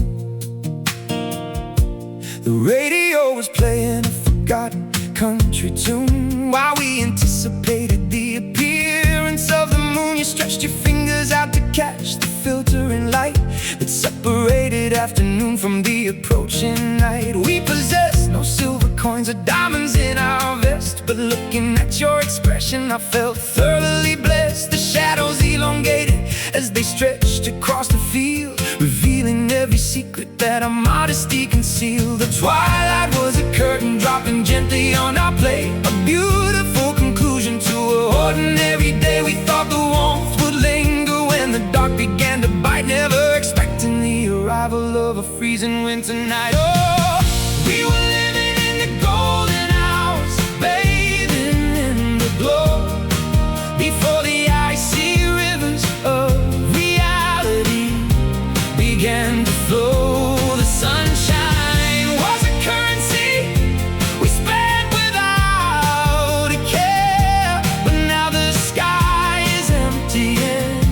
The radio was playing a forgotten country tune while we anticipated the appearance of the moon. You stretched your fingers out to catch the filtering light that separated afternoon from the approaching night. We possessed no silver coins or diamonds in our vest, but looking at your expression I felt thoroughly blessed. The shadows elongated as they stretched across the field, revealing every secret that our modesty concealed. The twilight was a curtain dropping gently on our plate, a beautiful conclusion to an ordinary day. We thought the warmth would linger when the dark began to bite, never expecting the arrival of a freezing winter night. Oh, we were living in the golden hours, bathing in the glow before the icy rivers of reality began to flow. The sunshine was a currency we spent without a care, but now the sky is empty and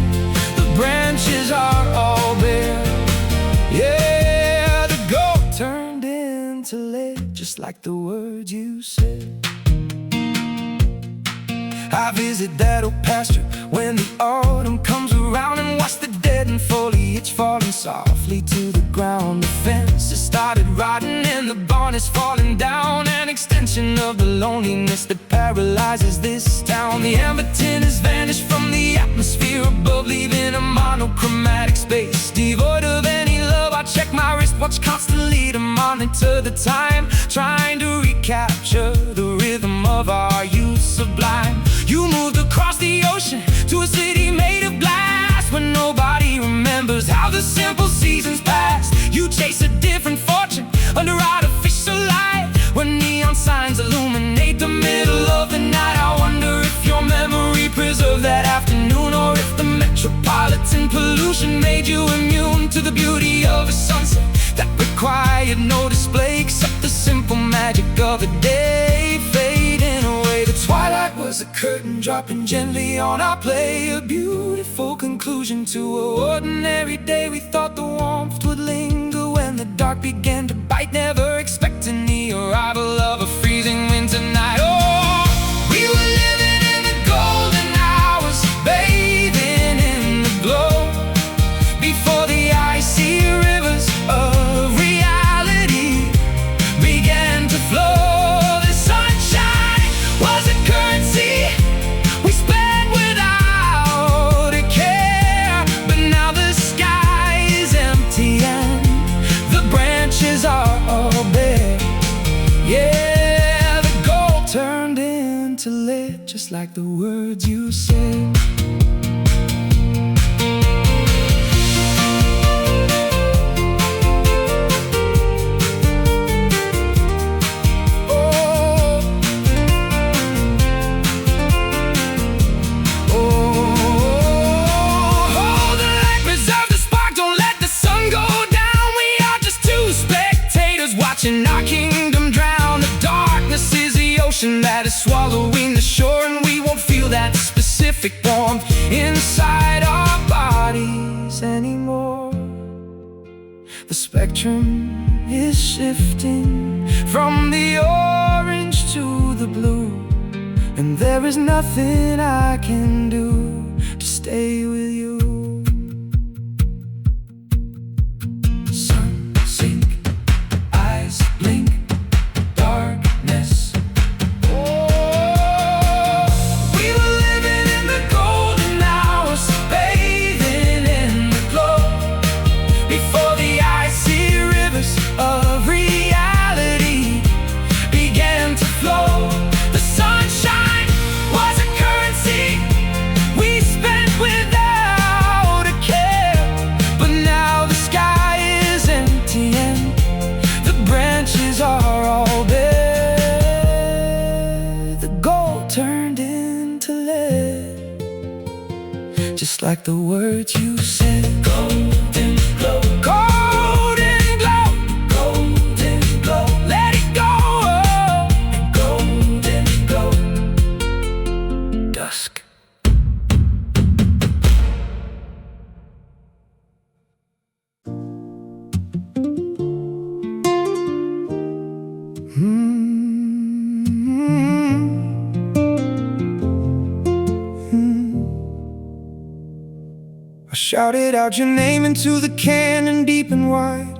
the branches are all bare. Yeah, the gold turned into lead, just like the words you said. I visit that old pasture when the autumn comes around and watch the deadened foliage falling softly to the ground. The fences started rotting and the barn is falling down, an extension of the loneliness that paralyzes this town. The amber tint has vanished from the atmosphere above, leaving a monochromatic space devoid of any love. I check my wristwatch constantly to monitor the time, trying to recapture the rhythm of our youth sublime. You moved across the ocean to a city made of glass, where nobody remembers how the simple seasons passed. You chase a different fortune under artificial light, where neon signs illuminate the middle of the night. I wonder if your memory preserved that afternoon, or if the metropolitan pollution made you immune to the beauty of a sunset that required no display except the simple magic of a day fading away. The twilight was a curtain dropping gently on our play, a beautiful conclusion to an ordinary day. We thought the warmth would linger when the dark began to bite, never expecting the arrival of a freezing winter night. Oh, we were living in the golden hours, bathing in the glow before the icy rivers of reality began to flow. The sunshine was a currency we spent without a care, but now the sky is empty and the branches are all bare. Yeah, the gold turned into lead, just like the words you said. Hold the light, preserve the spark, don't let the ocean that is swallowing the shore, and we won't feel that specific warmth inside our bodies anymore. The spectrum is shifting from the orange to the blue, and there is nothing I can do to stay with you. Sun sink, eyes blink, darkness. Oh, we were living in the golden hours, bathing in the glow, before the icy rivers of reality began to flow. The sunshine was a currency we spent without a care, but now the sky is empty and the branches are all bare. The gold turned into lead, just like the words you said. Golden glow, golden glow, golden glow, let it go. And golden glow, dusk. I shouted out your name into the canyon deep and wide,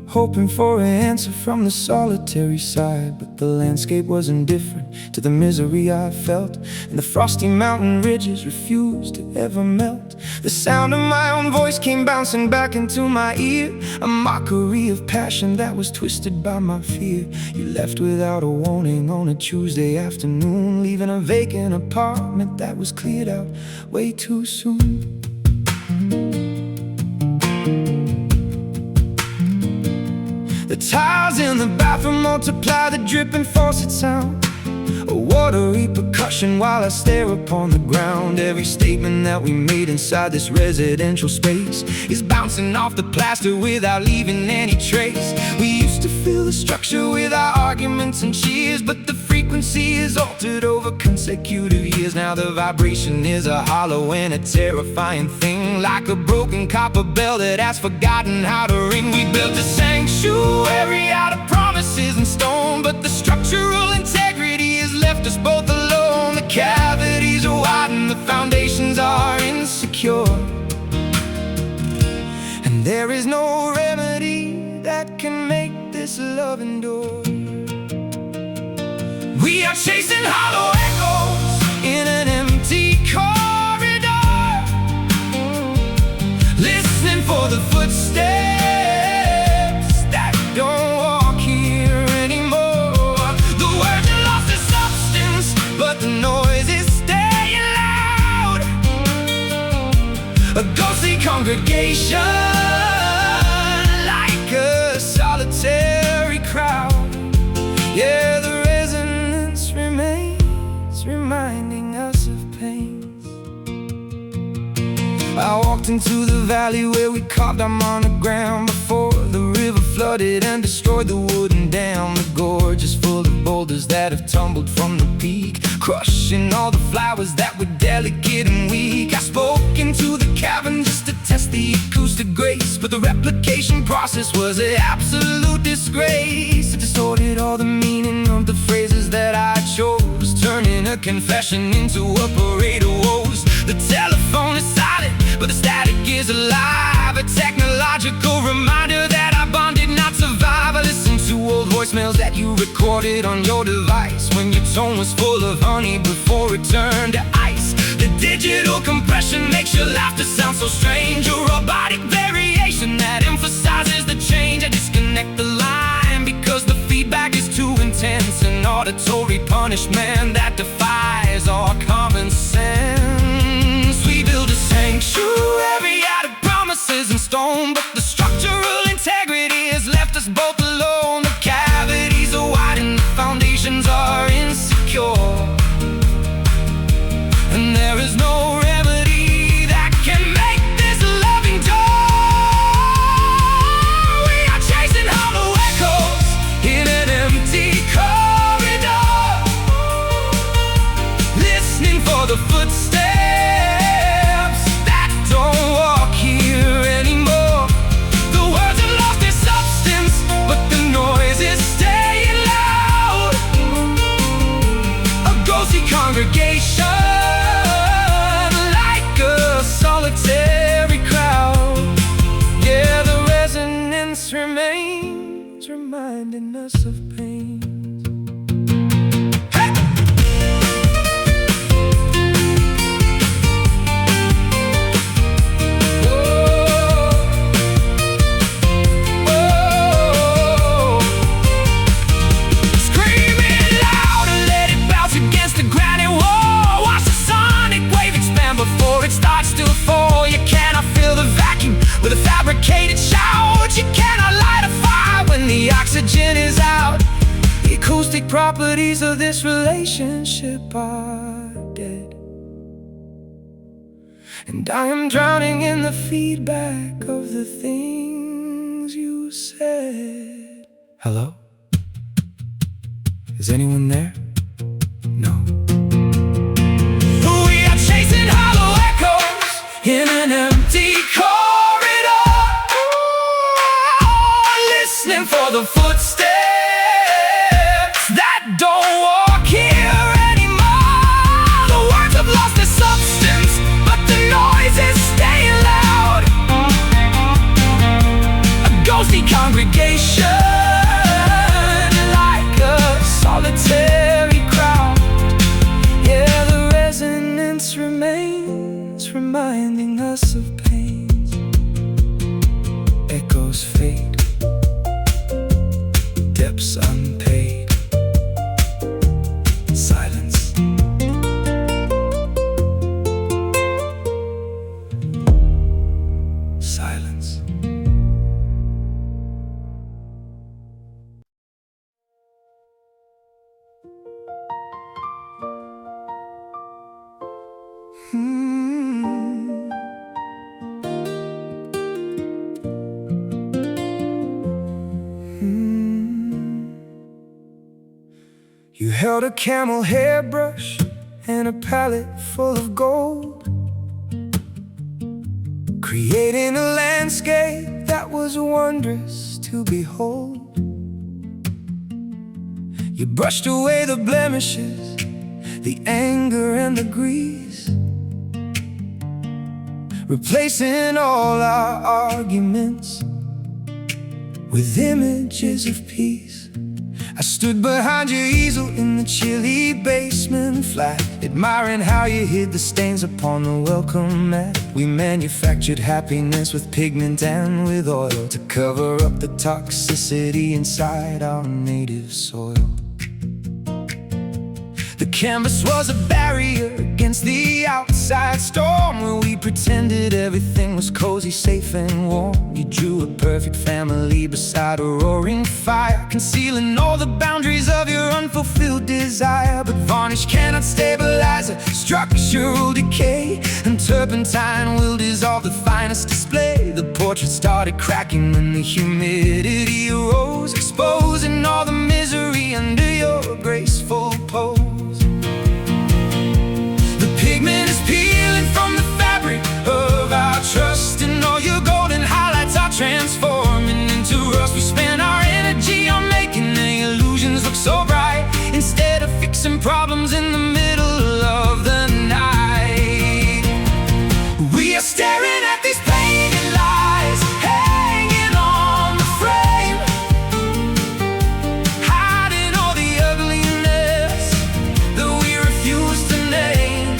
hoping for an answer from the solitary side. But the landscape was indifferent to the misery I felt, and the frosty mountain ridges refused to ever melt. The sound of my own voice came bouncing back into my ear, a mockery of passion that was twisted by my fear. You left without a warning on a Tuesday afternoon, leaving a vacant apartment that was cleared out way too soon. The tiles in the bathroom multiply the dripping faucet sound, a watery percussion while I stare upon the ground. Every statement that we made inside this residential space is bouncing off the plaster without leaving any trace. We used to fill the structure with our arguments and cheers, but the frequency is altered over consecutive years. Now the vibration is a hollow and a terrifying thing, like a broken copper bell that has forgotten how to ring. We built a sanctuary out of promises and stone, but the structural integrity has left us both alone. The cavities are wide and the foundations are insecure, and there is no remedy that can make this love endure. We are chasing hollow echoes in an empty corridor, listening for the footsteps that don't walk here anymore. The words are lost their substance, but the noise is staying loud. A ghostly congregation, like a solitary crowd. Yeah, the resonance remains, reminding us of pains. I walked into the valley where we carved our monogram before the river flooded and destroyed the wooden dam. The gorge is full of boulders that have tumbled from the peak, crushing all the flowers that were delicate and weak. I spoke into the cavern just to test the acoustic grace, but the replication process was an absolute disgrace. It distorted all the meaning of the phrases that I chose, turning a confession into a parade of woes. The telephone is silent, but the static is alive, a technological reminder that I bonded, not survive. I listen to old voicemails that you recorded on your device when your tone was full of honey before it turned to ice. The digital compression makes your laughter sound so strange, a robotic variation that emphasizes the change. I disconnect the line because the feedback is too intense, an auditory punishment that defies all common sense. We build a sanctuary out of promises and stone, but the structural integrity has left us both alone. The cavities are wide and the foundations are insecure, and there is no remedy that can make this love endure. We are chasing hollow echoes in an empty corridor, us of pain. With a fabricated shout, you cannot light a fire when the oxygen is out. The acoustic properties of this relationship are dead, and I am drowning in the feedback of the things you said. Hello? Is anyone there? No. We are chasing hollow echoes in an empty corridor, listening for the footsteps that don't walk here anymore. The words have lost their substance, but the noise is staying loud. A ghostly congregation, like a solitary crowd. Yeah, the resonance remains, reminding us of pain. Echoes fade, depths unpaid. Silence. Silence. You held a camel hairbrush and a palette full of gold, creating a landscape that was wondrous to behold. You brushed away the blemishes, the anger and the grease, replacing all our arguments with images of peace. I stood behind your easel in the chilly basement flat, admiring how you hid the stains upon the welcome mat. We manufactured happiness with pigment and with oil to cover up the toxicity inside our native soil. The canvas was a barrier against the outside storm, where we pretended everything was cozy, safe and warm. You drew a perfect family beside a roaring fire, concealing all the boundaries of your unfulfilled desire. But varnish cannot stabilize a structural decay, and turpentine will dissolve the finest display. The portrait started cracking when the humidity arose, exposing all the misery under your graceful pose. Pigment is peeling from the fabric of our trust, and all your golden highlights are transforming into rust. We spend our energy on making the illusions look so bright, instead of fixing problems in the middle of the night. We are staring at these painted lies, hanging on the frame, hiding all the ugliness that we refuse to name.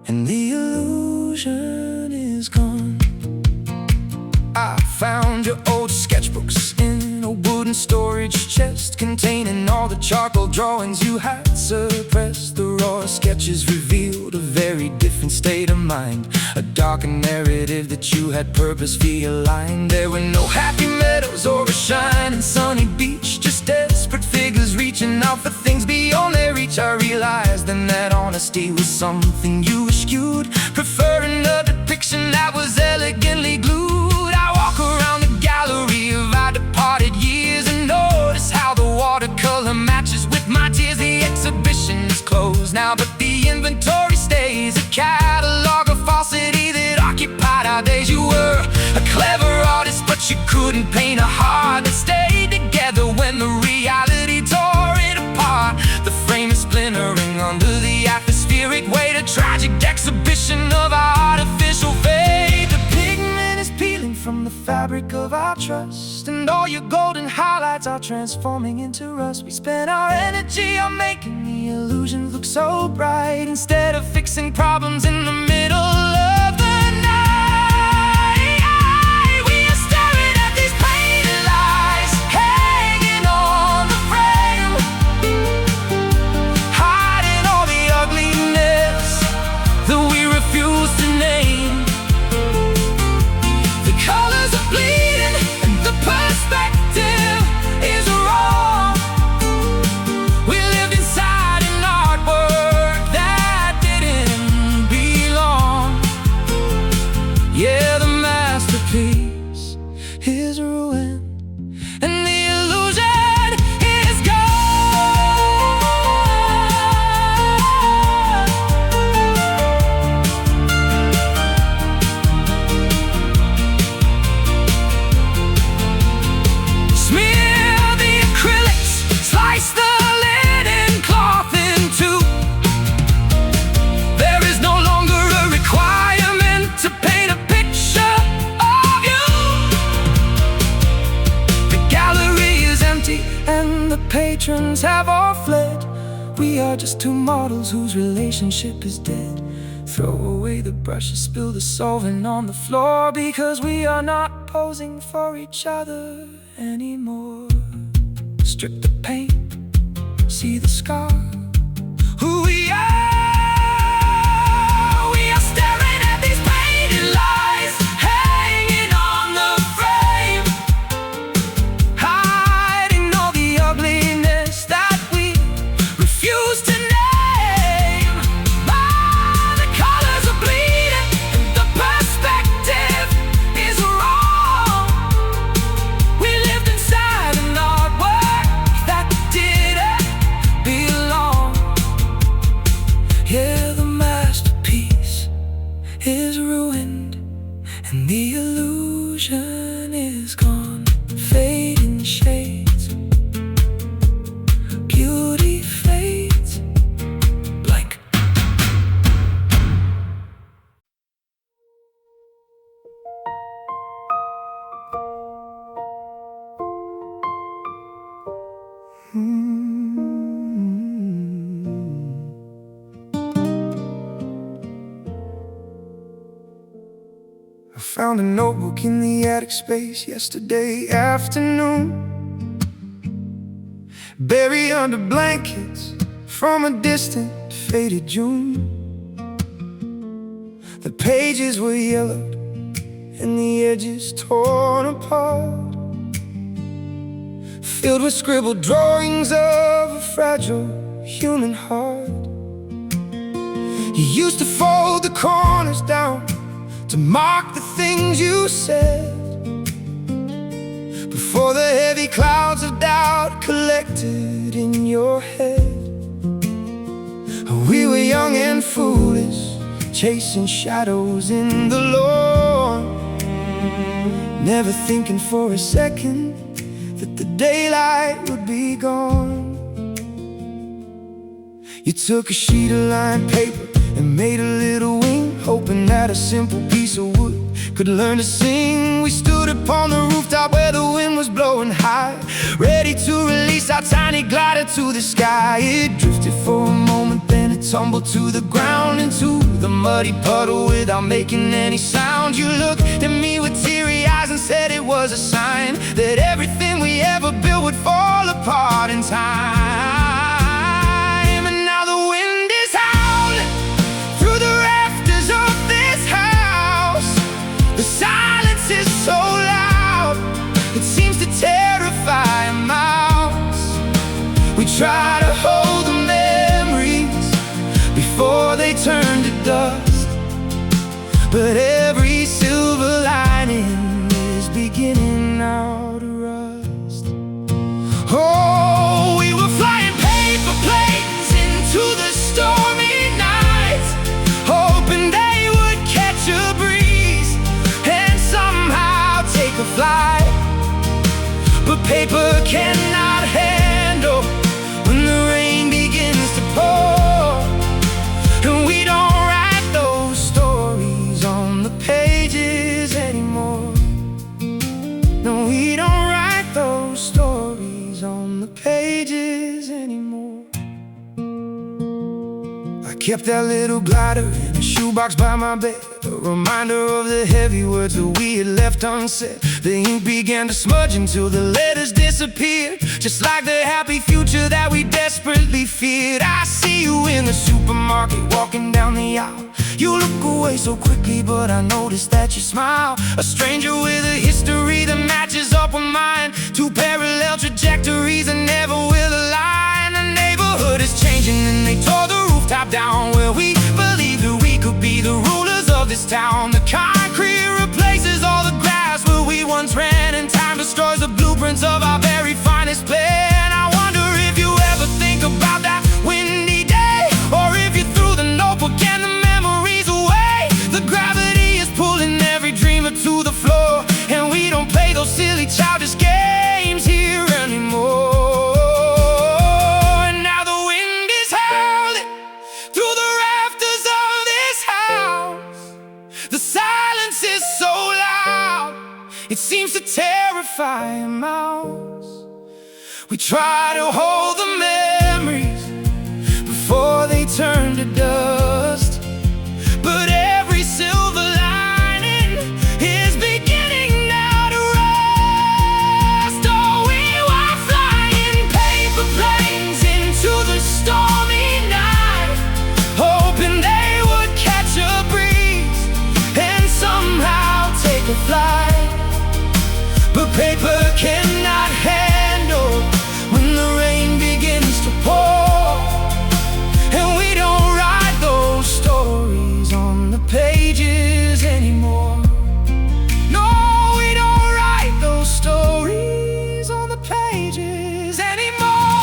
And the illusion is gone. I found your old sketchbooks in a wooden storage chest, containing all the charcoal drawings you had suppressed. The raw sketches revealed a very different state of mind, a darker narrative that you had purposefully aligned. There were no happy meadows or a shining sunny beach, just desperate figures reaching out for things beyond their reach. I realized then that honesty was something you eschewed, preferring a depiction that was elegantly glued. I walk around the gallery of our departed years and notice how the watercolor matches with my tears. The exhibition is closed now, but the inventory stays, a catalog of falsity that occupied our days. You were a clever you couldn't paint a heart that stayed together when the reality tore it apart. The frame is splintering under the atmospheric weight, a tragic exhibition of our artificial fate. The pigment is peeling from the fabric of our trust, and all your golden highlights are transforming into rust. We spend our energy on making the illusion look so bright, instead of fixing problems in the middle of the night. We are staring at these painted lies, hanging on the frame, hiding all the ugliness that we refuse to name. The colors are bleeding and the perspective is wrong. We lived inside an artwork that didn't belong. Yeah, the masterpiece is ruined and the illusion is Smear the acrylics, slice the linen cloth in two. There is no longer a requirement to paint a picture of you. The gallery is empty and the patrons have all fled. We are just two models whose relationship is dead. Throw away the brushes, spill the solvent on the floor, because we are not posing for each other anymore. Strip the paint, see the scar. Who we are, we are staring at these painted lies, hanging on the frame, hiding all the ugliness that we refuse to name. The colors are bleeding and the perspective is wrong. We lived inside an artwork that didn't belong. Yeah, the masterpiece is ruined and the illusion is gone. Fading shades, beauty fades, blank. I found a notebook in the attic space yesterday afternoon, buried under blankets from a distant, faded June. The pages were yellowed and the edges torn apart, filled with scribbled drawings of a fragile human heart. You used to fold the corners down to mark the things you said, before the heavy clouds of doubt collected in your head. We were young and foolish, chasing shadows in the lawn, never thinking for a second that the daylight would be gone. You took a sheet of lined paper and made a little wing, hoping that a simple piece of wood could learn to sing. We stood upon the rooftop where the wind was blowing high, ready to release our tiny glider to the sky. It drifted for a moment, then it tumbled to the ground, into the muddy puddle without making any sound. You looked at me with teary eyes and said it was a sign that everything we ever built would fall apart in time. And now the wind is howling through the rafters of this house. The silence is so loud, it seems to terrify a mouse. We try to hold the memories before they turn to dust, but every silver lining is beginning now to rust. Oh, we were flying paper planes into the stormy nights, hoping they would catch a breeze and somehow take a flight. paper cannot handle when the rain begins to pour. And we don't write those stories on the pages anymore. No, we don't write those stories on the pages anymore. I kept that little glider in a shoebox by my bed, a reminder of the heavy words that we had left unsaid. The ink began to smudge until the letters disappeared, just like the happy future that we desperately feared. I see you in the supermarket walking down the aisle. You look away so quickly, but I noticed that you smile. A stranger with a history that matches up with mine. Two parallel trajectories that never will align. The neighborhood is changing and they tore the rooftop down, where we believed that we could be the rulers of this town. The concrete replaces all the grass where we once ran, and time destroys the blueprints of our very finest plan. I wonder if you ever think about that windy day, or if you threw the notebook and the memories away. The gravity is pulling every dreamer to the floor, and we don't play those silly childish games here anymore. And now the wind is howling through the rafters of this house. The silence is so loud, it seems to terrify a mouse. We try to hold the memories before they turn to dust, but every silver lining is beginning now to rust. Oh, we were flying paper planes into the stormy night, hoping they would catch a breeze and somehow take a flight. But paper cannot handle when the rain begins to pour, and we don't write those stories on the pages anymore. No, we don't write those stories on the pages anymore.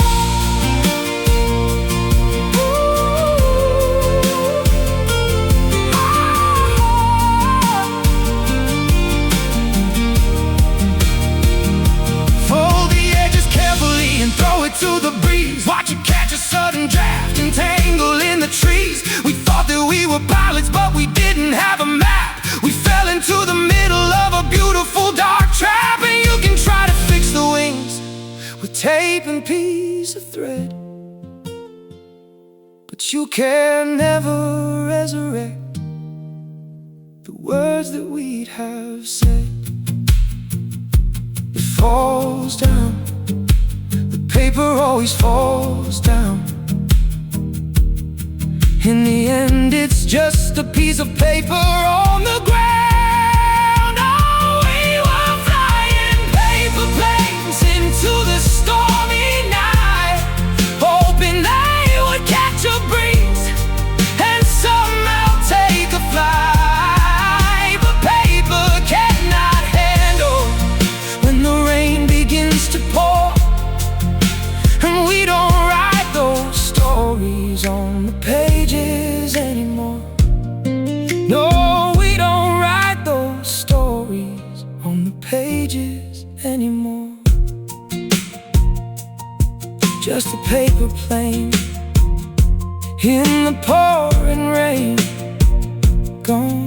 Fold the edges carefully and throw it to the breeze. Watch it catch a sudden draft and tangle in the trees. We thought that we were pilots, but we didn't have a map. We fell into the middle of a beautiful dark trap. And you can try to fix the wings with tape and piece of thread, but you can never resurrect the words that we'd have said. It falls down, the paper always falls down. In the end, it's just a piece of paper on the ground. Oh, we were flying paper planes into the stormy night, hoping they would catch a breeze and somehow take a flight. But paper cannot handle when the rain begins to pour, and we don't write those stories on the pages anymore. No, we don't write those stories on the pages anymore. Just a paper plane in the pouring rain, gone.